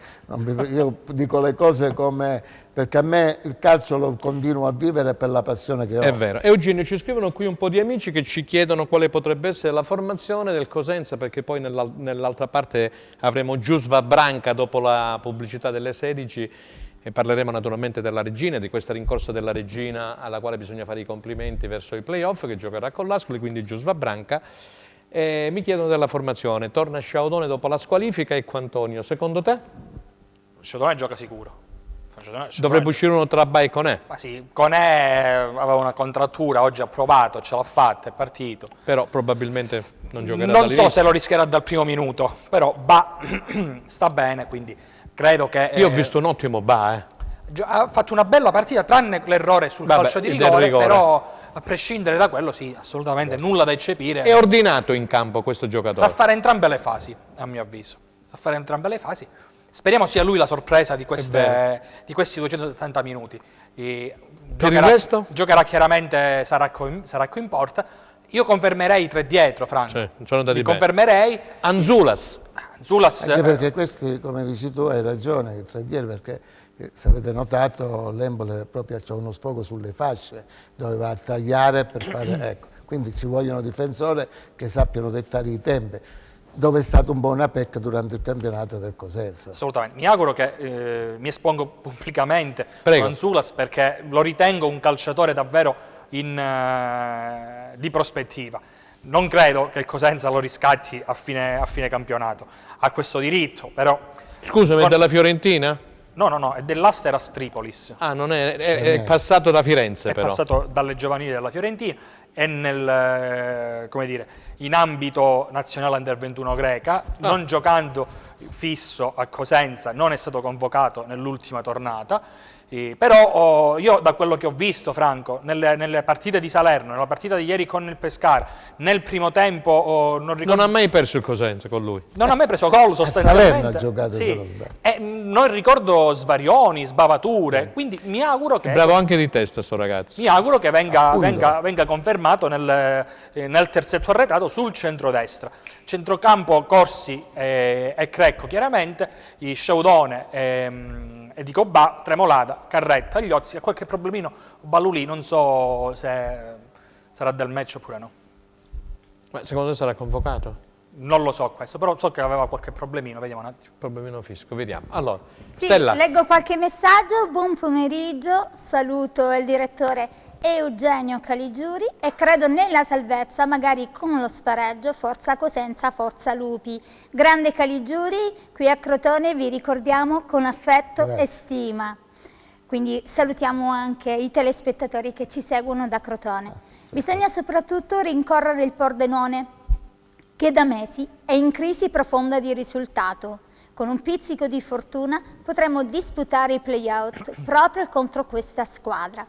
io dico le cose come, perché a me il calcio lo continuo a vivere per la passione che ho. È vero. Eugenio, ci scrivono qui un po' di amici che ci chiedono quale potrebbe essere la formazione del Cosenza, perché poi nell'altra parte avremo Giusva Branca dopo la pubblicità delle 16 e parleremo naturalmente della Regina, di questa rincorsa della Regina alla quale bisogna fare i complimenti verso i playoff, che giocherà con l'Ascoli, quindi Giusva Branca. Mi chiedono della formazione. Torna Sciaudone dopo la squalifica e Quantonio. Secondo te? Sciodone gioca sicuro. Dovrebbe uscire uno tra Ba e Conè. Ma sì, Conè aveva una contrattura, oggi ha provato, ce l'ha fatta, è partito. Però probabilmente non giocherà Non so dall'inizio. se lo rischierà dal primo minuto, però Ba sta bene, quindi credo che... Io ho visto un ottimo Ba, Ha fatto una bella partita, tranne l'errore sul Vabbè, calcio di del rigore, rigore. però a prescindere da quello sì, assolutamente nulla da eccepire. È ordinato in campo questo Sa giocatore. fare entrambe le fasi, a mio avviso. Sa fare entrambe le fasi. Speriamo sia lui la sorpresa di questi 270 minuti. Per il resto? Giocherà chiaramente Saracco in porta. Io confermerei i tre dietro, Franco. Sì, sono andati Li bene. confermerei. Anzulas. Zulas, Anche perché questi, come dici tu, hai ragione, i tre dietro, perché se avete notato l'Embole proprio c'è uno sfogo sulle fasce, doveva tagliare per fare, ecco, quindi ci vogliono difensori che sappiano dettare i tempi, dove è stato un po' una pecca durante il campionato del Cosenza. assolutamente. Mi auguro che mi espongo pubblicamente Prego. su Anzulas perché lo ritengo un calciatore davvero di prospettiva. Non credo che il Cosenza lo riscatti a fine campionato. Ha questo diritto, però... Scusami, è della Fiorentina? No, è dell'Asteras Tripolis. Ah, non è passato da Firenze È però. passato dalle giovanili della Fiorentina è come dire, in ambito nazionale under 21 greca, non giocando fisso a Cosenza, non è stato convocato nell'ultima tornata. Però io da quello che ho visto, Franco, nelle partite di Salerno, nella partita di ieri con il Pescara, nel primo tempo non ricordo... Non ha mai perso il Cosenza con lui. Non ha mai preso gol sostanzialmente. Salerno ha giocato, se non sbaglio. Non ricordo svarioni, sbavature, quindi mi auguro che... Bravo anche di testa sto ragazzo. Mi auguro che venga confermato nel terzetto arretrato sul centrodestra. Centrocampo Corsi e Crecco chiaramente, i Sciaudone e di Cobà, Tremolada, Carretta, Gliozzi, ha qualche problemino, Balulì, non so se sarà del match oppure no. Ma secondo te sarà convocato? Non lo so questo, però so che aveva qualche problemino, vediamo un attimo. Problemino fisco, vediamo. Allora, Sì, Stella. leggo qualche messaggio. Buon pomeriggio, saluto il direttore Eugenio Caligiuri e credo nella salvezza, magari con lo spareggio. Forza Cosenza, forza Lupi. Grande Caligiuri, qui a Crotone vi ricordiamo con affetto e stima. Quindi salutiamo anche i telespettatori che ci seguono da Crotone. Bisogna soprattutto rincorrere il Pordenone, che da mesi è in crisi profonda di risultato. Con un pizzico di fortuna potremo disputare i play-out proprio contro questa squadra.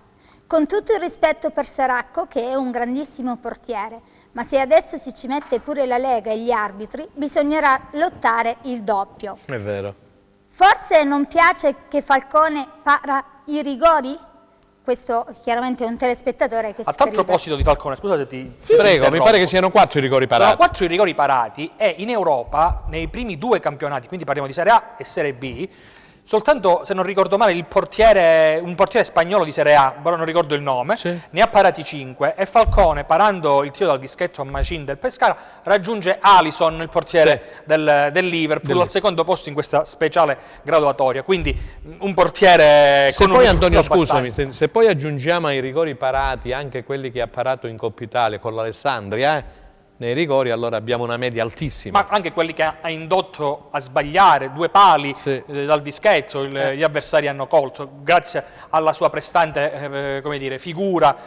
Con tutto il rispetto per Saracco, che è un grandissimo portiere, ma se adesso si ci mette pure la Lega e gli arbitri, bisognerà lottare il doppio. È vero. Forse non piace che Falcone para i rigori? Questo chiaramente è un telespettatore che A scrive. tal proposito di Falcone, scusate, ti Prego, mi interrompo. pare che siano 4 i rigori parati. Sono 4 i rigori parati e in Europa, nei primi 2 campionati, quindi parliamo di Serie A e Serie B, soltanto, se non ricordo male, un portiere spagnolo di Serie A, però non ricordo il nome, Sì. ne ha parati 5 e Falcone, parando il tiro dal dischetto a Machin del Pescara, raggiunge Alisson, il portiere del Liverpool, al secondo posto in questa speciale graduatoria. Quindi un portiere Se con poi un Antonio, risultato scusami, abbastanza. se poi aggiungiamo ai rigori parati anche quelli che ha parato in Coppa Italia con l'Alessandria, nei rigori, allora abbiamo una media altissima. Ma anche quelli che ha indotto a sbagliare 2 pali Sì. dal dischetto, gli avversari hanno colto, grazie alla sua prestante come dire, figura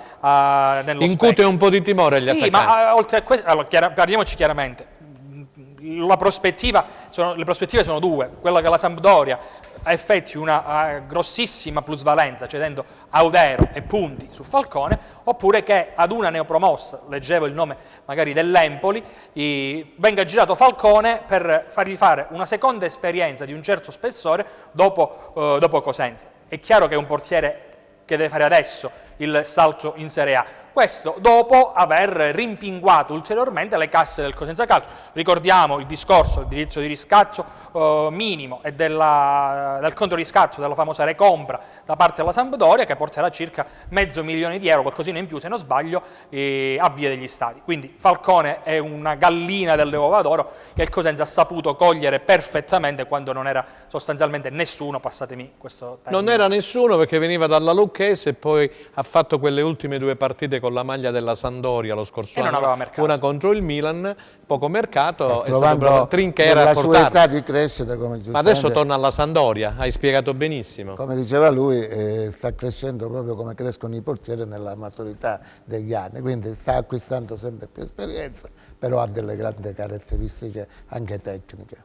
nello Incute specchio. un po' di timore agli Sì, attaccanti. ma oltre a questo, allora, parliamoci chiaramente, le prospettive sono 2, quella che la Sampdoria effettui una grossissima plusvalenza cedendo Audero e punti su Falcone, oppure che ad una neopromossa, leggevo il nome magari dell'Empoli, venga girato Falcone per fargli fare una seconda esperienza di un certo spessore dopo Cosenza. È chiaro che è un portiere che deve fare adesso il salto in Serie A. Questo dopo aver rimpinguato ulteriormente le casse del Cosenza Calcio. Ricordiamo il discorso del diritto di riscatto minimo e del controriscatto della famosa recompra da parte della Sampdoria, che porterà circa €500.000 di euro, qualcosina in più se non sbaglio, a Via degli Stadi. Quindi Falcone è una gallina delle uova d'oro che il Cosenza ha saputo cogliere perfettamente quando non era sostanzialmente nessuno, passatemi questo termine. Non era nessuno perché veniva dalla Lucchese e poi ha fatto quelle ultime 2 partite con la maglia della Sampdoria lo scorso E non anno, aveva mercato. una contro il Milan, poco mercato, è stato trovando proprio Trinchera a nella sua portarlo. età di crescita, come Ma giustamente, adesso torna alla Sampdoria, hai spiegato benissimo. come diceva lui, sta crescendo proprio come crescono i portieri nella maturità degli anni, quindi sta acquistando sempre più esperienza, però ha delle grandi caratteristiche anche tecniche.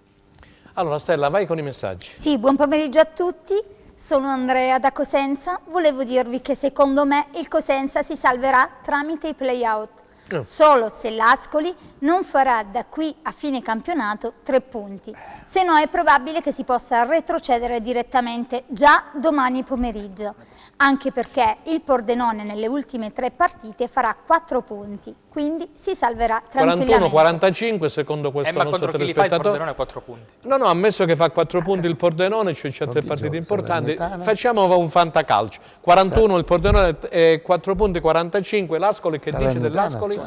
Allora Stella, vai con i messaggi. Sì, buon pomeriggio a tutti. Sono Andrea da Cosenza. Volevo dirvi che secondo me il Cosenza si salverà tramite i play-out. Solo se l'Ascoli non farà da qui a fine campionato 3 punti. Se no è probabile che si possa retrocedere direttamente già domani pomeriggio. Anche perché il Pordenone nelle ultime 3 partite farà 4 punti, quindi si salverà tranquillamente. 41-45 secondo questo ma nostro contro chi li fa il telespettatore. Pordenone 4 punti? No, ammesso che fa 4 punti il Pordenone, cioè c'è 3 partite importanti, facciamo un fantacalcio. 41 il Pordenone e 4 punti 45 l'Ascoli, che dice dell'Ascoli?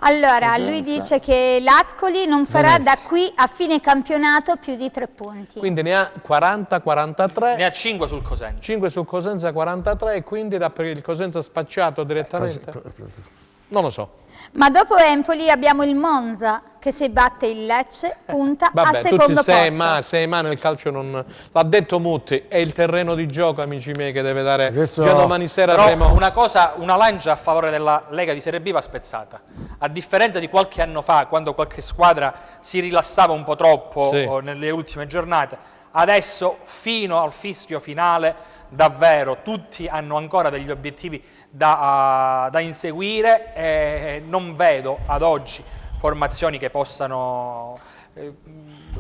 Allora, lui dice che l'Ascoli non farà da qui a fine campionato più di 3 punti. Quindi ne ha 40-43, Ne ha 5 sul Cosenza. 5 sul Cosenza 43 e quindi da per il Cosenza spacciato direttamente? Non lo so. Ma dopo Empoli abbiamo il Monza, che che se batte il Lecce punta Vabbè, al secondo posto. sei ma nel calcio non... L'ha detto Mutti, è il terreno di gioco, amici miei, che deve dare... Adesso... Già domani sera Però avremo... una lancia a favore della Lega di Serie B va spezzata. A differenza di qualche anno fa, quando qualche squadra si rilassava un po' troppo nelle ultime giornate, adesso fino al fischio finale davvero tutti hanno ancora degli obiettivi da inseguire e non vedo ad oggi formazioni che possano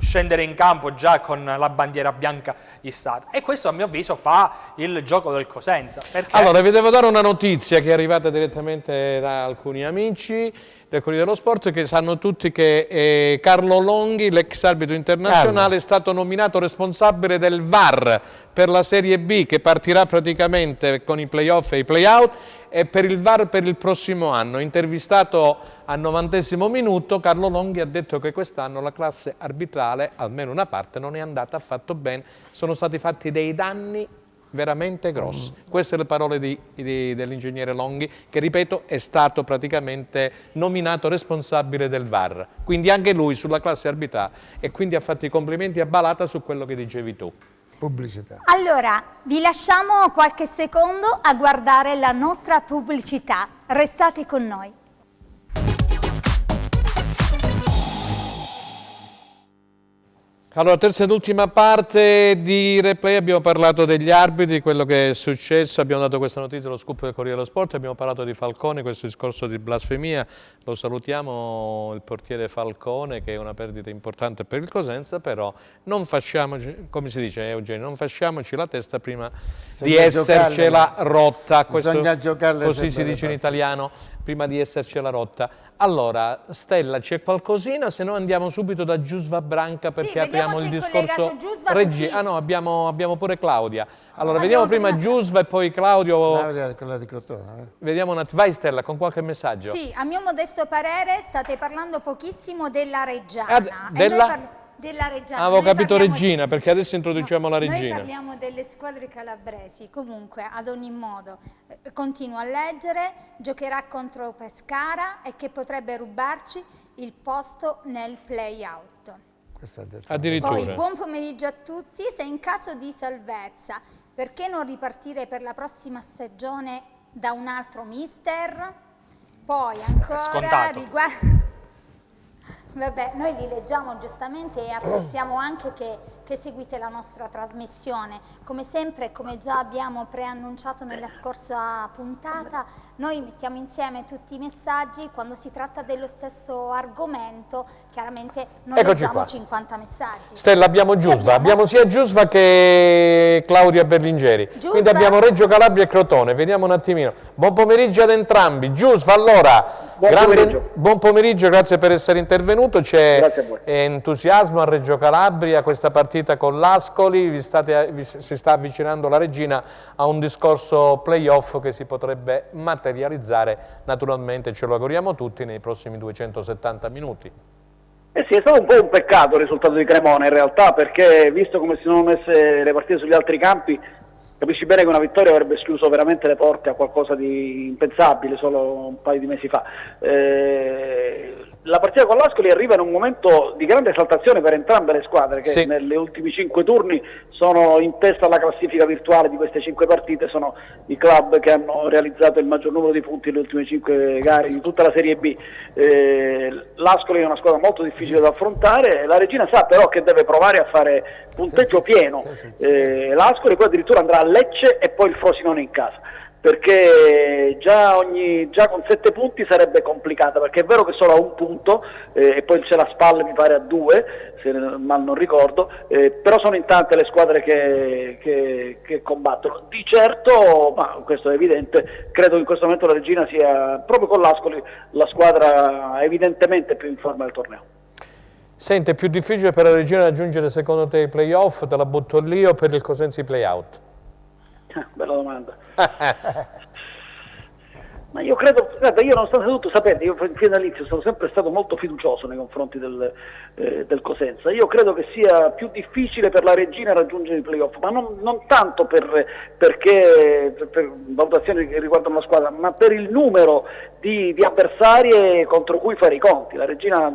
scendere in campo già con la bandiera bianca issata, e questo a mio avviso fa il gioco del Cosenza. Perché... Allora, vi devo dare una notizia che è arrivata direttamente da alcuni amici del Corriere dello Sport, che sanno tutti che Carlo Longhi, l'ex arbitro internazionale, è stato nominato responsabile del VAR per la Serie B, che partirà praticamente con i play-off e i play-out, e per il VAR per il prossimo anno. Intervistato al 90° minuto, Carlo Longhi ha detto che quest'anno la classe arbitrale, almeno una parte, non è andata affatto bene, sono stati fatti dei danni veramente grossi. Queste le parole dell'ingegnere Longhi, che ripeto è stato praticamente nominato responsabile del VAR, quindi anche lui sulla classe arbitrale, e quindi ha fatto i complimenti a Balata su quello che dicevi tu. Pubblicità. Allora, vi lasciamo qualche secondo a guardare la nostra pubblicità. Restate con noi. Allora, terza ed ultima parte di replay, abbiamo parlato degli arbitri, quello che è successo, abbiamo dato questa notizia, lo scoop del Corriere dello Sport, abbiamo parlato di Falcone, questo discorso di blasfemia, lo salutiamo, il portiere Falcone, che è una perdita importante per il Cosenza, però non facciamoci, come si dice Eugenio, non facciamoci la testa prima di essercela rotta, così si dice in italiano, prima di essercela rotta. Allora, Stella, c'è qualcosina? Se no andiamo subito da Giusva Branca, perché apriamo il discorso regia. Ah no, abbiamo pure Claudia. Allora, vediamo prima Giusva e poi Claudio. Quella di Crotone. Vediamo un attimo. Vai Stella, con qualche messaggio. Sì, a mio modesto parere state parlando pochissimo della Reggiana. Della Reggiana. Avevo capito Regina, perché adesso introduciamo la Regina. Noi parliamo delle squadre calabresi. Comunque, ad ogni modo, continuo a leggere, giocherà contro Pescara e che potrebbe rubarci il posto nel play-out. Addirittura. Poi, buon pomeriggio a tutti. Se in caso di salvezza, perché non ripartire per la prossima stagione da un altro mister? Poi ancora riguardo... Vabbè, noi li leggiamo giustamente e apprezziamo anche che seguite la nostra trasmissione. Come sempre, come già abbiamo preannunciato nella scorsa puntata, noi mettiamo insieme tutti i messaggi. Quando si tratta dello stesso argomento, chiaramente non leggiamo 50 messaggi. Stella, abbiamo Giusva, abbiamo sia Giusva che Claudia Berlingeri. Giusva? Quindi abbiamo Reggio Calabria e Crotone, vediamo un attimino. Buon pomeriggio ad entrambi. Giusva, allora... Buon pomeriggio, grazie per essere intervenuto. C'è entusiasmo a Reggio Calabria, questa partita con l'Ascoli, si sta avvicinando la Regina a un discorso play-off che si potrebbe materializzare, naturalmente ce lo auguriamo tutti, nei prossimi 270 minuti. Sì, è stato un po' un peccato il risultato di Cremona in realtà, perché visto come si sono messe le partite sugli altri campi, capisci bene che una vittoria avrebbe escluso veramente le porte a qualcosa di impensabile solo un paio di mesi fa. La partita con l'Ascoli arriva in un momento di grande esaltazione per entrambe le squadre, che negli ultimi 5 turni sono in testa alla classifica virtuale di queste 5 partite, sono i club che hanno realizzato il maggior numero di punti nelle ultime 5 gare di tutta la Serie B. L'Ascoli è una squadra molto difficile da affrontare, la Regina sa però che deve provare a fare punteggio pieno. L'Ascoli poi addirittura andrà a Lecce e poi il Frosinone in casa, perché già con 7 punti sarebbe complicata, perché è vero che solo a un punto e poi c'è la Spal mi pare a 2, se mal non ricordo, però sono in tante le squadre che combattono. Di certo, ma questo è evidente, credo che in questo momento la Regina sia, proprio con l'Ascoli, la squadra evidentemente più in forma del torneo. Senti, è più difficile per la Regina raggiungere secondo te i play-off, te la butto lì, o per il Cosenza i play-out? Bella domanda. Ma io credo, guarda, io nonostante tutto, sapete, io fin dall'inizio sono sempre stato molto fiducioso nei confronti del Cosenza. Io credo che sia più difficile per la Reggina raggiungere i playoff, ma non tanto per valutazioni che riguardano la squadra, ma per il numero di avversari contro cui fare i conti. La Reggina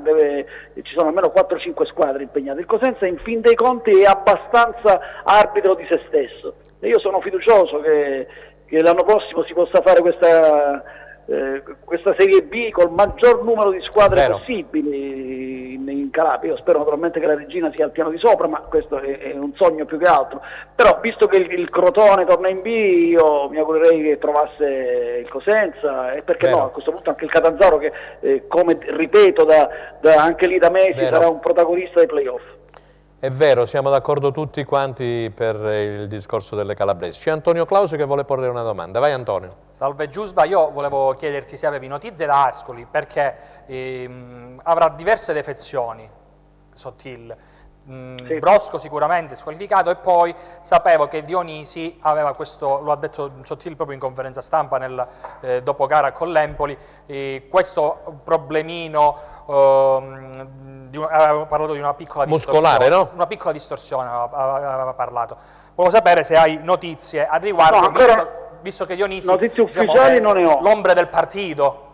ci sono almeno 4-5 squadre impegnate. Il Cosenza in fin dei conti è abbastanza arbitro di se stesso. E io sono fiducioso che l'anno prossimo si possa fare questa Serie B col maggior numero di squadre possibili in Calabria. Io spero naturalmente che la Reggina sia al piano di sopra, ma questo è un sogno più che altro. Però visto che il Crotone torna in B, io mi augurerei che trovasse il Cosenza, e perché no, a questo punto anche il Catanzaro, che come ripeto anche lì da mesi sarà un protagonista dei playoff. È vero, siamo d'accordo tutti quanti per il discorso delle calabresi. C'è Antonio Clausi che vuole porre una domanda. Vai Antonio. Salve Giusva, io volevo chiederti se avevi notizie da Ascoli, perché avrà diverse defezioni Sottil. Sì. Brosco sicuramente squalificato, e poi sapevo che Dionisi aveva questo, lo ha detto Sottil proprio in conferenza stampa nel dopo gara con l'Empoli, questo problemino, aveva parlato di una piccola muscolare, distorsione, no? una piccola distorsione aveva parlato. Volevo sapere se hai notizie al riguardo, visto che Dionisi, notizie ufficiali non ne ho. L'ombre del partito.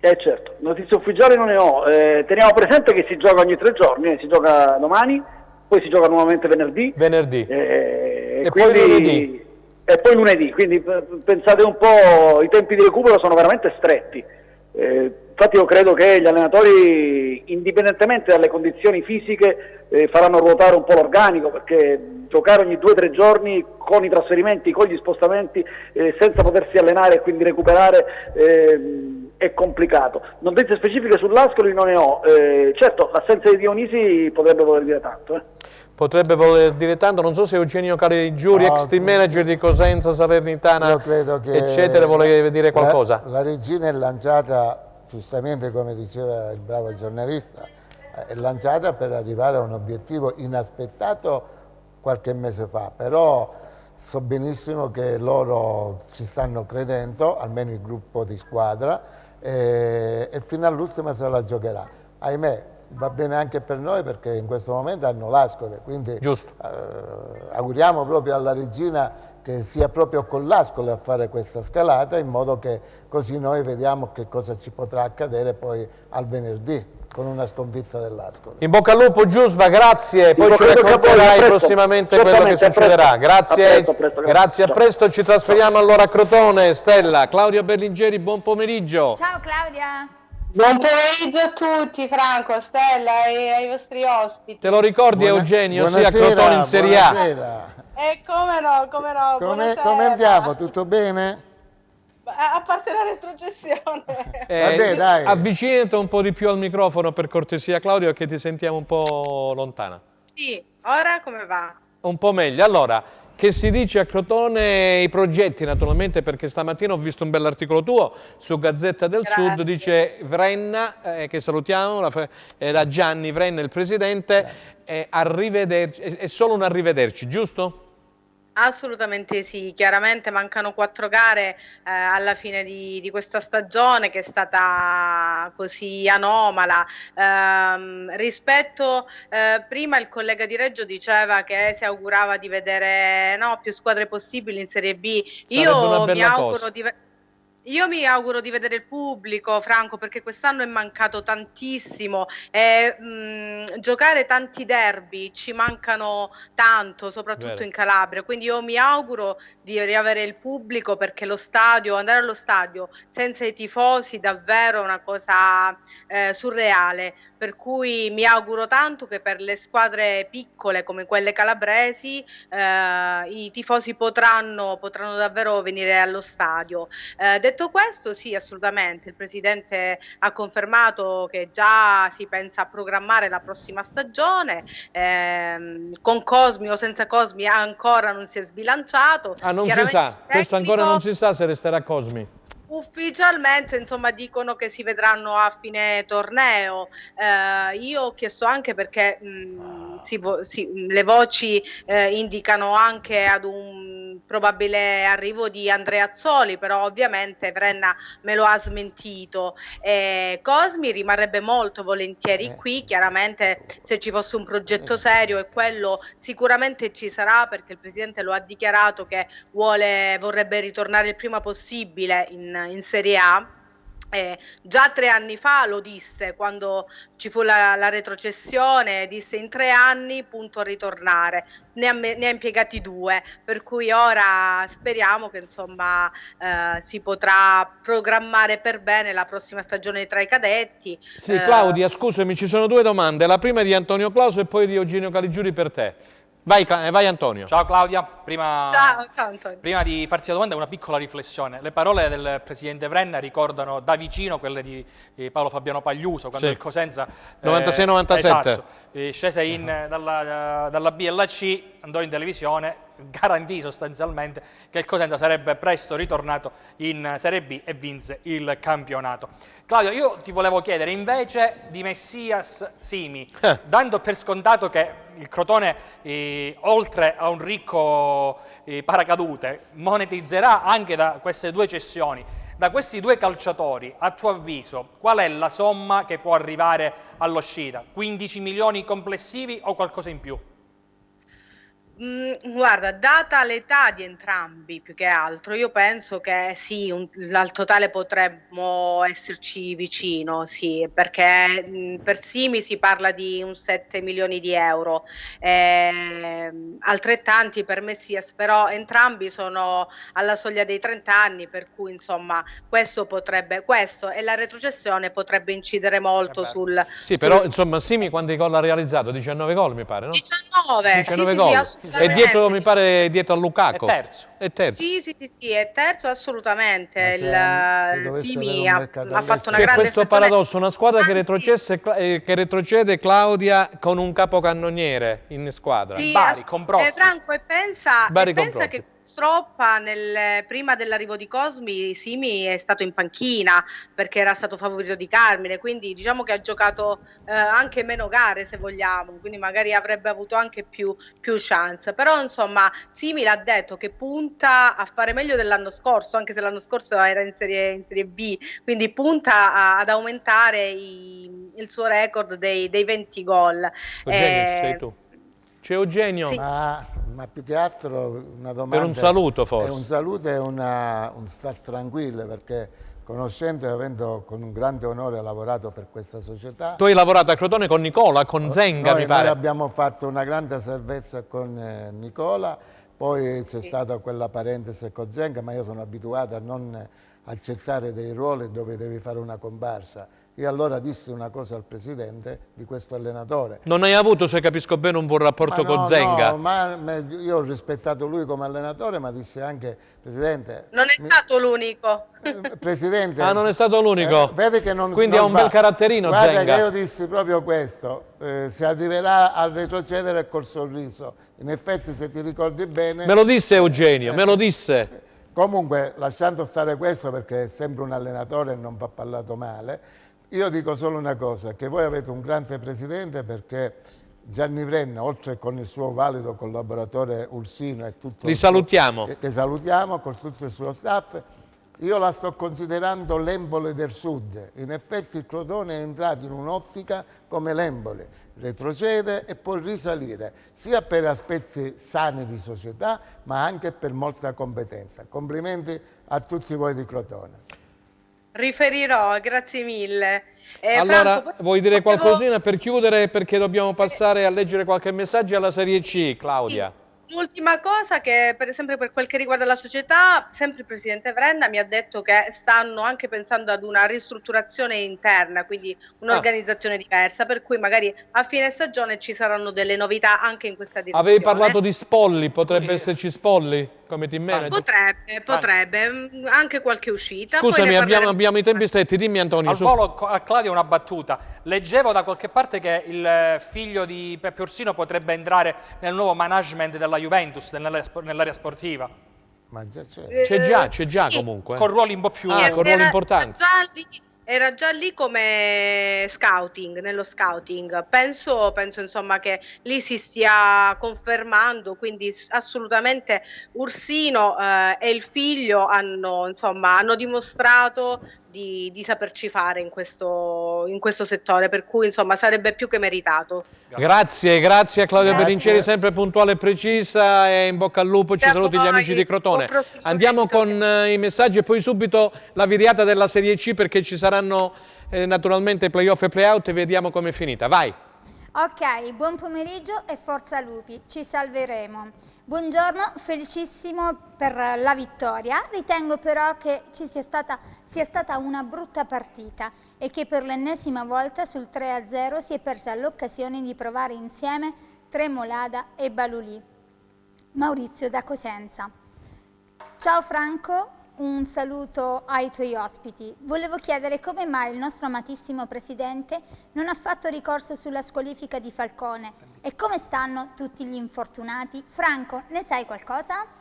Certo, notizie ufficiali non ne ho. Teniamo presente che si gioca ogni 3 giorni, si gioca domani, poi si gioca nuovamente venerdì. E quindi, poi lunedì. E poi lunedì, quindi pensate un po', i tempi di recupero sono veramente stretti. Infatti io credo che gli allenatori, indipendentemente dalle condizioni fisiche, faranno ruotare un po' l'organico, perché giocare ogni 2 o 3 giorni con i trasferimenti, con gli spostamenti, senza potersi allenare e quindi recuperare, è complicato. Notizie specifiche sull'Ascoli non ne ho. Certo, l'assenza di Dionisi potrebbe voler dire tanto. Potrebbe voler dire tanto, non so se Eugenio Caligiuri, ex team manager di Cosenza, Salernitana, eccetera, vuole dire qualcosa. La Reggina è lanciata, giustamente come diceva il bravo giornalista, è lanciata per arrivare a un obiettivo inaspettato qualche mese fa, però so benissimo che loro ci stanno credendo, almeno il gruppo di squadra, e fino all'ultima se la giocherà. Ahimè, va bene anche per noi perché in questo momento hanno l'Ascoli, quindi auguriamo proprio alla Reggina che sia proprio con l'Ascoli a fare questa scalata, in modo che così noi vediamo che cosa ci potrà accadere poi al venerdì con una sconfitta dell'Ascoli. In bocca al lupo Giusva, grazie, poi ci racconterai prossimamente quello che succederà. Grazie, grazie, a presto. Ci trasferiamo allora a Crotone. Stella, Claudio Berlingeri, buon pomeriggio. Ciao Claudia. Buon pomeriggio a tutti, Franco, Stella e ai vostri ospiti. Te lo ricordi Eugenio, sì, a Crotone in Serie A? Come no, come andiamo? Tutto bene? A parte la retrocessione. Vabbè, dai. Avvicinati un po' di più al microfono per cortesia Claudio, che ti sentiamo un po' lontana. Sì, ora come va? Un po' meglio. Allora, che si dice a Crotone, i progetti naturalmente, perché stamattina ho visto un bell'articolo tuo su Gazzetta del Sud, dice Vrenna, che salutiamo, era Gianni Vrenna il presidente, arrivederci, è solo un arrivederci, giusto? Assolutamente sì, chiaramente mancano 4 gare alla fine di questa stagione, che è stata così anomala. Rispetto, prima il collega di Reggio diceva che si augurava di vedere più squadre possibili in Serie B. Io mi auguro di vedere il pubblico, Franco, perché quest'anno è mancato tantissimo e giocare tanti derby ci mancano tanto, soprattutto in Calabria, quindi io mi auguro di riavere il pubblico, perché andare allo stadio senza i tifosi davvero è una cosa surreale, per cui mi auguro tanto che per le squadre piccole come quelle calabresi i tifosi potranno davvero venire allo stadio. Detto questo, sì, assolutamente, il Presidente ha confermato che già si pensa a programmare la prossima stagione, con Cosmi o senza Cosmi ancora non si è sbilanciato. Non si sa, questo ancora non si sa se resterà Cosmi. Ufficialmente, insomma, dicono che si vedranno a fine torneo. Io ho chiesto anche perché le voci indicano anche ad un probabile arrivo di Andrea Azzoli, però ovviamente Vrenna me lo ha smentito. Cosmi rimarrebbe molto volentieri qui, chiaramente se ci fosse un progetto serio, e quello sicuramente ci sarà, perché il Presidente lo ha dichiarato che vorrebbe ritornare il prima possibile in Serie A. Già 3 anni fa lo disse, quando ci fu la retrocessione, disse in 3 anni punto a ritornare, ne ha impiegati 2, per cui ora speriamo che insomma si potrà programmare per bene la prossima stagione tra i cadetti. Sì, Claudia, scusami, ci sono 2 domande, la prima è di Antonio Clauso e poi di Eugenio Caligiuri per te. Vai Antonio. Ciao Claudia, prima Antonio. Prima di farti la domanda una piccola riflessione. Le parole del Presidente Vrenna ricordano da vicino quelle di Paolo Fabiano Pagliuso, quando il Cosenza 96-97 esatto, scese dalla B alla C, andò in televisione, garantì sostanzialmente che il Cosenza sarebbe presto ritornato in Serie B e vinse il campionato. Claudio, io ti volevo chiedere invece di Messias Simi, dando per scontato che il Crotone, oltre a un ricco paracadute, monetizzerà anche da queste 2 cessioni. Da questi 2 calciatori, a tuo avviso, qual è la somma che può arrivare all'uscita? 15 milioni complessivi o qualcosa in più? Guarda, data l'età di entrambi più che altro, io penso che sì, al totale potremmo esserci vicino, sì, perché per Simi si parla di un 7 milioni di euro, altrettanti per Messias, però entrambi sono alla soglia dei 30 anni, per cui insomma questo e la retrocessione potrebbe incidere molto sul... Sì, però insomma Simi quanti gol ha realizzato? 19 gol mi pare, no? 19 sì, gol. Sì, e dietro, mi pare, dietro a Lukaku. È terzo. Sì, è terzo assolutamente. Il Simi ha fatto una grande stagione. Questo paradosso, una squadra che retrocede, Claudia, con un capocannoniere in squadra. Sì, Bari, con Prozzi. Franco, pensa che Stroppa prima dell'arrivo di Cosmi, Simi è stato in panchina perché era stato favorito di Carmine, quindi diciamo che ha giocato anche meno gare se vogliamo, quindi magari avrebbe avuto anche più chance, però insomma Simi l'ha detto che punta a fare meglio dell'anno scorso, anche se l'anno scorso era in serie B, quindi punta ad aumentare il suo record dei 20 gol. Eugenio, sei tu. C'è Eugenio? Sì. Ma più che altro una domanda... Per un saluto forse. È un saluto e un star tranquillo, perché conoscendo e avendo con un grande onore lavorato per questa società... Tu hai lavorato a Crotone con Nicola, con Zenga mi pare. Noi abbiamo fatto una grande salvezza con Nicola, poi c'è stata quella parentesi con Zenga, ma io sono abituato a non accettare dei ruoli dove devi fare una comparsa. Io allora dissi una cosa al Presidente di questo allenatore. Non hai avuto, se capisco bene, un buon rapporto con Zenga? No, io ho rispettato lui come allenatore, ma disse anche, Presidente... Non è stato l'unico. Presidente... Ah, non è stato l'unico? Vede che non... Quindi ha un bel caratterino Guarda Zenga. che io dissi proprio questo, si arriverà a retrocedere col sorriso. In effetti, se ti ricordi bene... Me lo disse Eugenio, me lo disse. Comunque, lasciando stare questo, perché è sempre un allenatore e non va parlato male, io dico solo una cosa, che voi avete un grande presidente, perché Gianni Vrenna, oltre con il suo valido collaboratore Ursino e tutto... Li salutiamo. Che salutiamo, con tutto il suo staff, io la sto considerando l'Embole del Sud. In effetti il Crotone è entrato in un'ottica come l'Embole, retrocede e può risalire, sia per aspetti sani di società, ma anche per molta competenza. Complimenti a tutti voi di Crotone. Riferirò, grazie mille. Allora, Franco, vuoi dire qualcosina per chiudere, perché dobbiamo passare a leggere qualche messaggio alla Serie C, Claudia? L'ultima cosa, che sempre per quel che riguarda la società, sempre il Presidente Vrenna mi ha detto che stanno anche pensando ad una ristrutturazione interna, quindi un'organizzazione diversa, per cui magari a fine stagione ci saranno delle novità anche in questa direzione. Avevi parlato di Spolli, potrebbe esserci Spolli come team manager? Potrebbe, anche qualche uscita. Scusami, abbiamo i tempi stretti, dimmi Antonio. Al volo a Claudia una battuta. Leggevo da qualche parte che il figlio di Peppe Orsino potrebbe entrare nel nuovo management della Juventus, nell'area sportiva. Ma già c'è. C'è già comunque. Con ruoli un po' più... con ruoli importanti. era già lì come scouting, nello scouting. Penso insomma che lì si stia confermando, quindi assolutamente Ursino e il figlio hanno dimostrato di saperci fare in questo settore, per cui insomma sarebbe più che meritato. Grazie a Claudia Berlinceri, sempre puntuale e precisa, e in bocca al lupo. Ci saluti gli amici di Crotone. Andiamo con i messaggi e poi subito la viriata della Serie C, perché ci saranno naturalmente playoff e playout e vediamo com'è finita. Vai! Ok, buon pomeriggio e forza Lupi, ci salveremo. Buongiorno, felicissimo per la vittoria. Ritengo però che sia stata una brutta partita e che per l'ennesima volta sul 3-0 si è persa l'occasione di provare insieme Tremolada e Balulì. Maurizio da Cosenza. Ciao Franco, un saluto ai tuoi ospiti. Volevo chiedere come mai il nostro amatissimo presidente non ha fatto ricorso sulla squalifica di Falcone e come stanno tutti gli infortunati. Franco, ne sai qualcosa?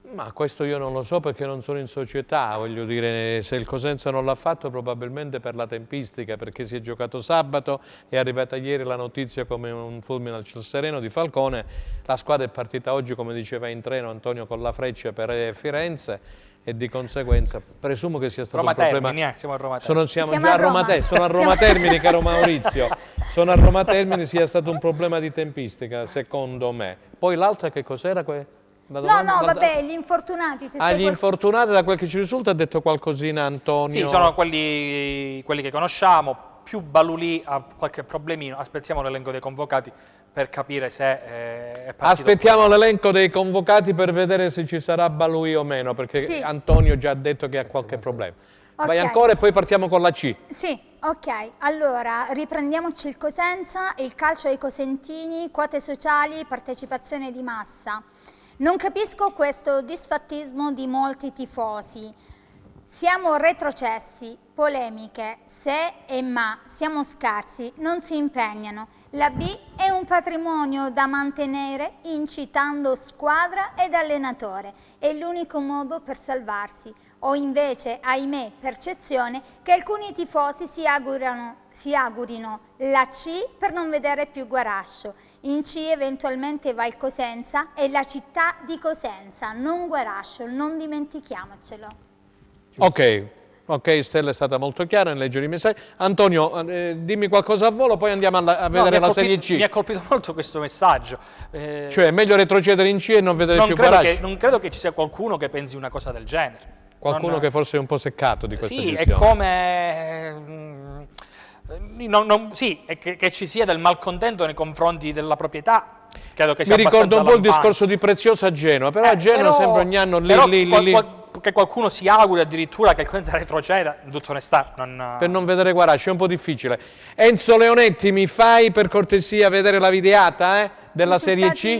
Ma questo io non lo so perché non sono in società, voglio dire, se il Cosenza non l'ha fatto probabilmente per la tempistica, perché si è giocato sabato, è arrivata ieri la notizia come un fulmine al ciel sereno di Falcone, la squadra è partita oggi, come diceva in treno Antonio, con la Freccia per Firenze e di conseguenza presumo che sia stato un problema. Siamo a Roma Termini. Sono a Roma Termini, caro Maurizio, sono a Roma Termini, sia stato un problema di tempistica, secondo me. Poi l'altra che cos'era? Vabbè, gli infortunati. Gli infortunati, da quel che ci risulta, ha detto qualcosina Antonio. Sì, sono quelli che conosciamo, più Balulì ha qualche problemino, aspettiamo l'elenco dei convocati per capire se è partito. Aspettiamo l'elenco dei convocati per vedere se ci sarà Balulì o meno, perché sì, Antonio già ha detto che ha qualche problema. Okay. Vai ancora e poi partiamo con la C. Sì, ok. Allora, riprendiamoci il Cosenza, il calcio ai cosentini, quote sociali, partecipazione di massa. Non capisco questo disfattismo di molti tifosi. Siamo retrocessi, polemiche, se e ma, siamo scarsi, non si impegnano. La B è un patrimonio da mantenere incitando squadra ed allenatore. È l'unico modo per salvarsi. O invece, ahimè, percezione che alcuni tifosi si augurino la C per non vedere più Guarascio. In C eventualmente va il Cosenza e la città di Cosenza, non Guarascio, non dimentichiamocelo. Ok, Stella è stata molto chiara nel leggere i messaggi. Antonio, dimmi qualcosa a volo, poi andiamo a vedere la Serie C. Mi ha colpito molto questo messaggio. Cioè è meglio retrocedere in C e non vedere più Guarascio? Non credo che ci sia qualcuno che pensi una cosa del genere. Qualcuno che forse è un po' seccato di questa gestione. Sì, è come... sì, che ci sia del malcontento nei confronti della proprietà. Credo che sia mi ricordo un po' il discorso di Preziosa a Genoa, però a Genoa sembra ogni anno lì. Che qualcuno si auguri addirittura che il Cosenza retroceda, in tutta onestà. Per non vedere Guarascio è un po' difficile. Enzo Leonetti, mi fai per cortesia vedere la videata della Serie C?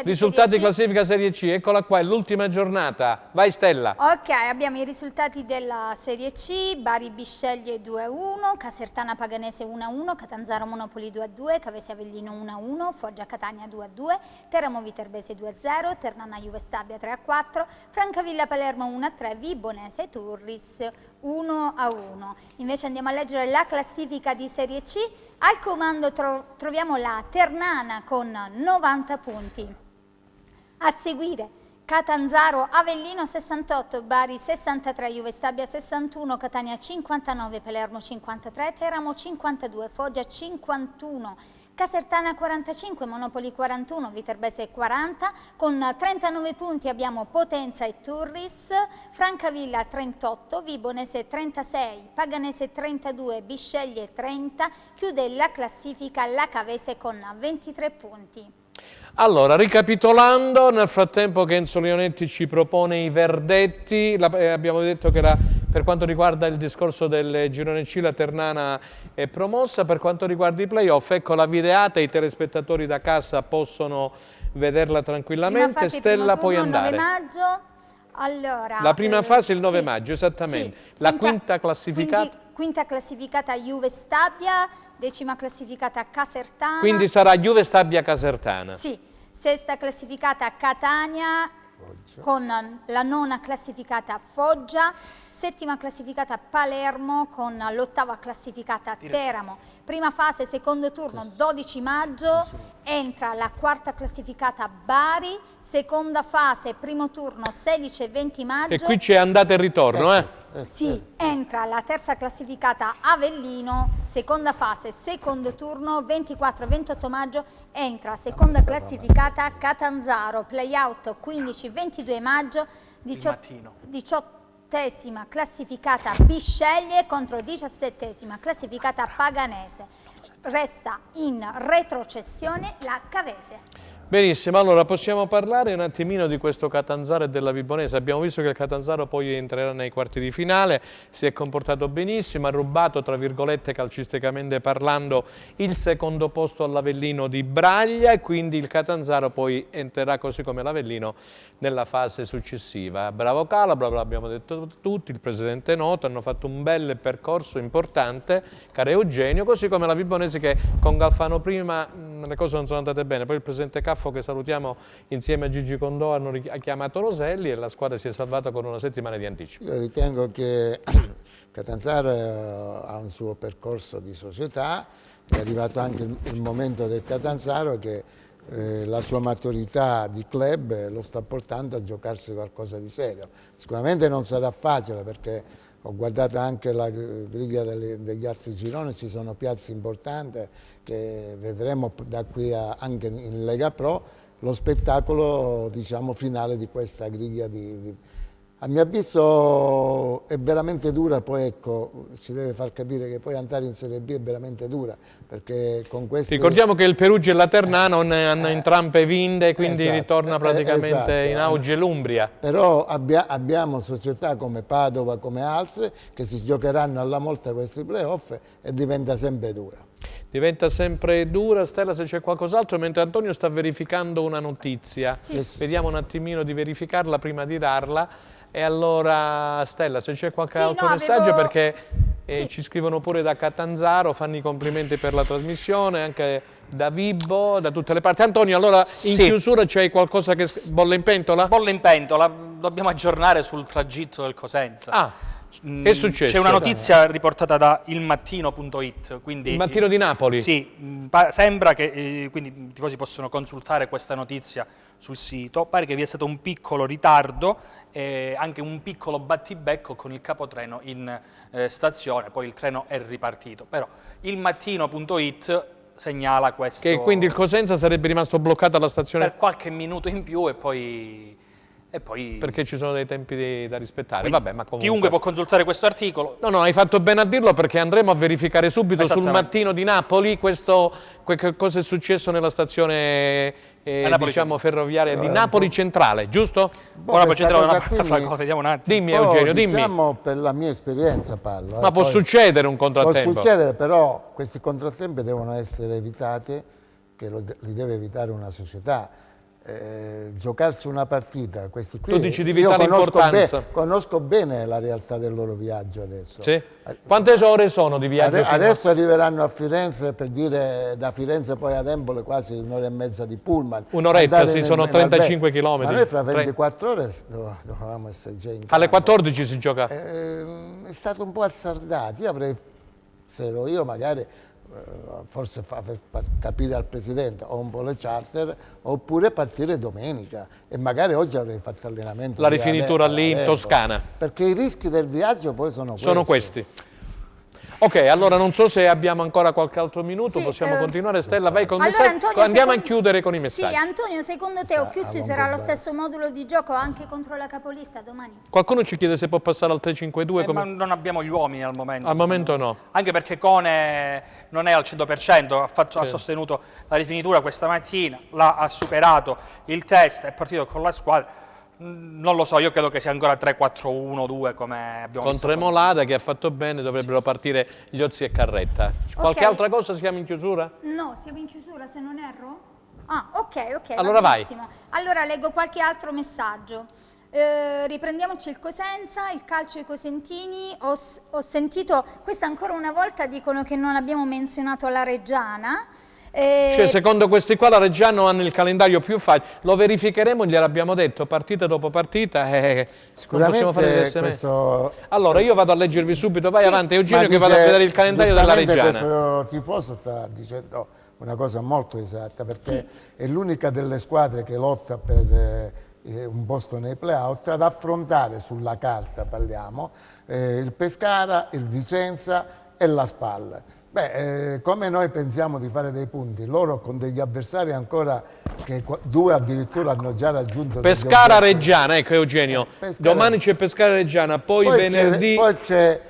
Risultati e classifica Serie C, eccola qua, è l'ultima giornata. Vai Stella. Ok, abbiamo i risultati della Serie C: Bari Bisceglie 2-1, Casertana Paganese 1-1, Catanzaro Monopoli 2-2, Cavese Avellino 1-1, Foggia Catania 2-2, Teramo Viterbese 2-0, Ternana Juve Stabia 3-4, Francavilla Palermo 1-3, Vibonese Turris 1-1. Invece andiamo a leggere la classifica di Serie C. Al comando troviamo la Ternana con 90 punti. A seguire Catanzaro Avellino 68, Bari 63, Juve Stabia 61, Catania 59, Palermo 53, Teramo 52, Foggia 51, Casertana 45, Monopoli 41, Viterbese 40, con 39 punti abbiamo Potenza e Turris, Francavilla 38, Vibonese 36, Paganese 32, Bisceglie 30, chiude la classifica la Cavese con 23 punti. Allora, ricapitolando, nel frattempo che Enzo Leonetti ci propone i verdetti, abbiamo detto che per quanto riguarda il discorso del girone C, la Ternana è promossa. Per quanto riguarda i playoff, ecco la videata, i telespettatori da casa possono vederla tranquillamente. Fase, Stella, puoi andare. 9 maggio. Allora, la prima fase il 9 maggio, esattamente. Sì. La quinta classificata? Quinta classificata Juve Stabia, decima classificata Casertana. Quindi sarà Juve Stabia Casertana. Sì, sesta classificata Catania, con la nona classificata Foggia, settima classificata Palermo con l'8ª classificata Teramo. Prima fase, secondo turno, 12 maggio, entra la 4ª classificata Bari, seconda fase, primo turno, 16 e 20 maggio. E qui c'è andata e ritorno, eh? Sì, entra la 3ª classificata Avellino, seconda fase, secondo turno, 24 e 28 maggio, entra seconda classificata Catanzaro, playout 15-22 maggio, 18ª classificata Bisceglie contro 17ª classificata Paganese. Resta in retrocessione la Cavese. Benissimo, allora possiamo parlare un attimino di questo Catanzaro e della Vibonese. Abbiamo visto che il Catanzaro poi entrerà nei quarti di finale, si è comportato benissimo, ha rubato, tra virgolette, calcisticamente parlando, il secondo posto all'Avellino di Braglia e quindi il Catanzaro poi entrerà, così come l'Avellino, nella fase successiva. Bravo Calabro, l'abbiamo detto tutti, il presidente Noto, hanno fatto un bel percorso importante, caro Eugenio, così come la Vibonese che con Galfano prima le cose non sono andate bene, poi il presidente Caffo, che salutiamo, insieme a Gigi Condò hanno chiamato Roselli e la squadra si è salvata con una settimana di anticipo. Io ritengo che Catanzaro ha un suo percorso di società, è arrivato anche il momento del Catanzaro che la sua maturità di club lo sta portando a giocarsi qualcosa di serio. Sicuramente non sarà facile perché ho guardato anche la griglia degli altri gironi, ci sono piazze importanti che vedremo da qui anche in Lega Pro, lo spettacolo, diciamo, finale di questa griglia a mio avviso è veramente dura, poi ecco, ci deve far capire che poi andare in Serie B è veramente dura, perché con questi... Ricordiamo che il Perugia e la Ternana hanno entrambe vinte, quindi ritorna praticamente in auge l'Umbria. Però abbiamo società come Padova, come altre, che si giocheranno alla morte questi playoff e diventa sempre dura. Diventa sempre dura. Stella, se c'è qualcos'altro, mentre Antonio sta verificando una notizia. Sì. Vediamo un attimino di verificarla prima di darla. E allora, Stella, se c'è qualche altro messaggio, perché ci scrivono pure da Catanzaro, fanno i complimenti per la trasmissione, anche da Vibbo, da tutte le parti. Antonio, allora in chiusura c'hai qualcosa che bolle in pentola? Bolle in pentola, dobbiamo aggiornare sul tragitto del Cosenza. Ah, che è successo? C'è una notizia riportata da ilmattino.it. Il Mattino di Napoli? Sì, sembra che quindi i tifosi possono consultare questa notizia sul sito. Pare che vi sia stato un piccolo ritardo e anche un piccolo battibecco con il capotreno in stazione, poi il treno è ripartito. Però ilmattino.it segnala questo. Che quindi il Cosenza sarebbe rimasto bloccato alla stazione? Per qualche minuto in più e poi... Perché ci sono dei tempi da rispettare. Quindi, vabbè, ma comunque... Chiunque può consultare questo articolo. No, hai fatto bene a dirlo perché andremo a verificare subito sul Mattino di Napoli cosa è successo nella stazione diciamo ferroviaria di Napoli Centrale, giusto? Ora poi Franco, vediamo un attimo. Dimmi Eugenio, dimmi. Diciamo per la mia esperienza parlo. Ma può succedere un contrattempo? Può succedere, però questi contrattempi devono essere evitati, che li deve evitare una società. Giocarsi una partita, questi qui, tu dici di vitale importanza. Conosco bene la realtà del loro viaggio adesso. Sì? Quante ore sono di viaggio? Adesso arriveranno a Firenze, per dire da Firenze poi ad Empoli quasi un'ora e mezza di pullman. Un'oretta, sì, sono 35 km. Ma noi fra 24 ore dovevamo essere già in campo. Alle 14 si gioca? È stato un po' azzardato. Io avrei, se ero io magari, forse far capire al Presidente o un po' le charter, oppure partire domenica e magari oggi avrei fatto allenamento. La rifinitura lì in Toscana. Perché i rischi del viaggio poi sono questi. Sono questi. Ok, allora non so se abbiamo ancora qualche altro minuto, possiamo continuare. Stella, vai con i messaggi. Andiamo a chiudere con i messaggi. Sì, Antonio, secondo te Occhiuzzi sarà lo stesso modulo di gioco anche contro la capolista domani? Qualcuno ci chiede se può passare al 3-5-2. Ma non abbiamo gli uomini al momento. Al momento no. Anche perché Cone non è al 100%, ha sostenuto la rifinitura questa mattina, ha superato il test, è partito con la squadra. Non lo so, io credo che sia ancora 3-4-1-2 come abbiamo visto. Con Tremolada che ha fatto bene, dovrebbero partire Liozzi e Carretta. Qualche altra cosa? Siamo in chiusura? No, siamo in chiusura se non erro. Ah, ok, allora vai. Allora leggo qualche altro messaggio. Riprendiamoci il Cosenza, il calcio ai cosentini. Ho sentito, questa ancora una volta dicono che non abbiamo menzionato la Reggiana. Cioè, secondo questi qua la Reggiano hanno il calendario più facile, lo verificheremo, gliel'abbiamo detto, partita dopo partita, non possiamo fare diversamente. Allora io vado a leggervi subito, vai avanti Eugenio che vado a vedere il calendario della Reggiana. Questo tifoso sta dicendo una cosa molto esatta, perché è l'unica delle squadre che lotta per un posto nei play-out ad affrontare sulla carta, parliamo, il Pescara, il Vicenza e la Spal. Beh, come noi pensiamo di fare dei punti, loro con degli avversari ancora che due addirittura hanno già raggiunto. Pescara-Reggiana, ecco Eugenio, domani c'è Pescara-Reggiana, poi venerdì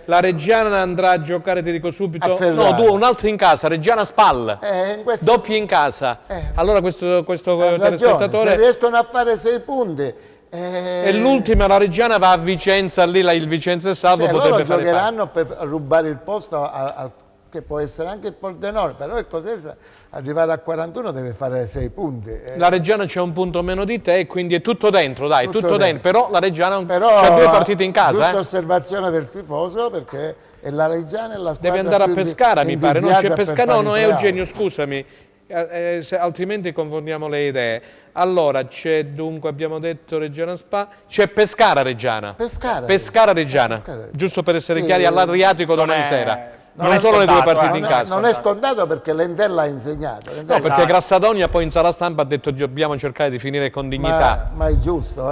la Reggiana andrà a giocare, ti dico subito, un altro in casa, Reggiana-Spal, doppio in casa. Allora questo telespettatore... Se riescono a fare 6 punti... E l'ultima, la Reggiana va a Vicenza, lì il Vicenza è salvo, potrebbe fare giocheranno per rubare il posto che può essere anche il Pordenone, però il Cosenza arrivare a 41 deve fare 6 punti. La Reggiana c'è un punto meno di te, quindi è tutto dentro, dai, tutto dentro. Però la Reggiana c'ha 2 partite in casa. Giusta osservazione del tifoso, perché è la Reggiana e la squadra deve andare a Pescara, mi pare, non c'è Pescara, no, Eugenio, scusami, altrimenti confondiamo le idee. Allora, c'è dunque, abbiamo detto Reggiana Spa, c'è Pescara-Reggiana. Pescara-Reggiana, giusto per essere chiari, all'Adriatico domani sera. Non solo le 2 partite in casa. Non è scontato perché l'Endella ha insegnato. No, perché Grassadonia poi in sala stampa ha detto dobbiamo cercare di finire con dignità. Ma è giusto,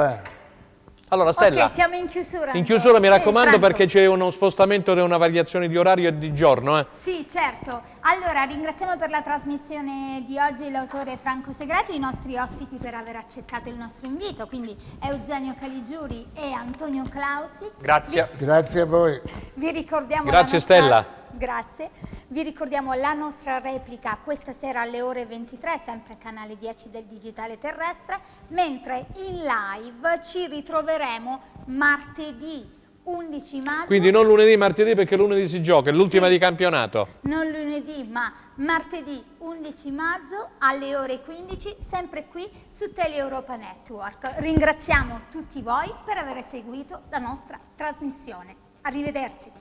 Allora Stella, siamo in chiusura. In chiusura mi raccomando, perché c'è uno spostamento e una variazione di orario e di giorno. Sì, certo. Allora, ringraziamo per la trasmissione di oggi l'autore Franco Segreti e i nostri ospiti per aver accettato il nostro invito, quindi Eugenio Caligiuri e Antonio Clausi. Grazie. Grazie a voi. Vi ricordiamo Grazie Stella. Grazie. Vi ricordiamo la nostra replica questa sera alle ore 23, sempre canale 10 del Digitale Terrestre, mentre in live ci ritroveremo martedì 11 maggio. Quindi non lunedì, martedì, perché lunedì si gioca, è l'ultima di campionato. Non lunedì, ma martedì 11 maggio alle ore 15, sempre qui su Tele Europa Network. Ringraziamo tutti voi per aver seguito la nostra trasmissione. Arrivederci.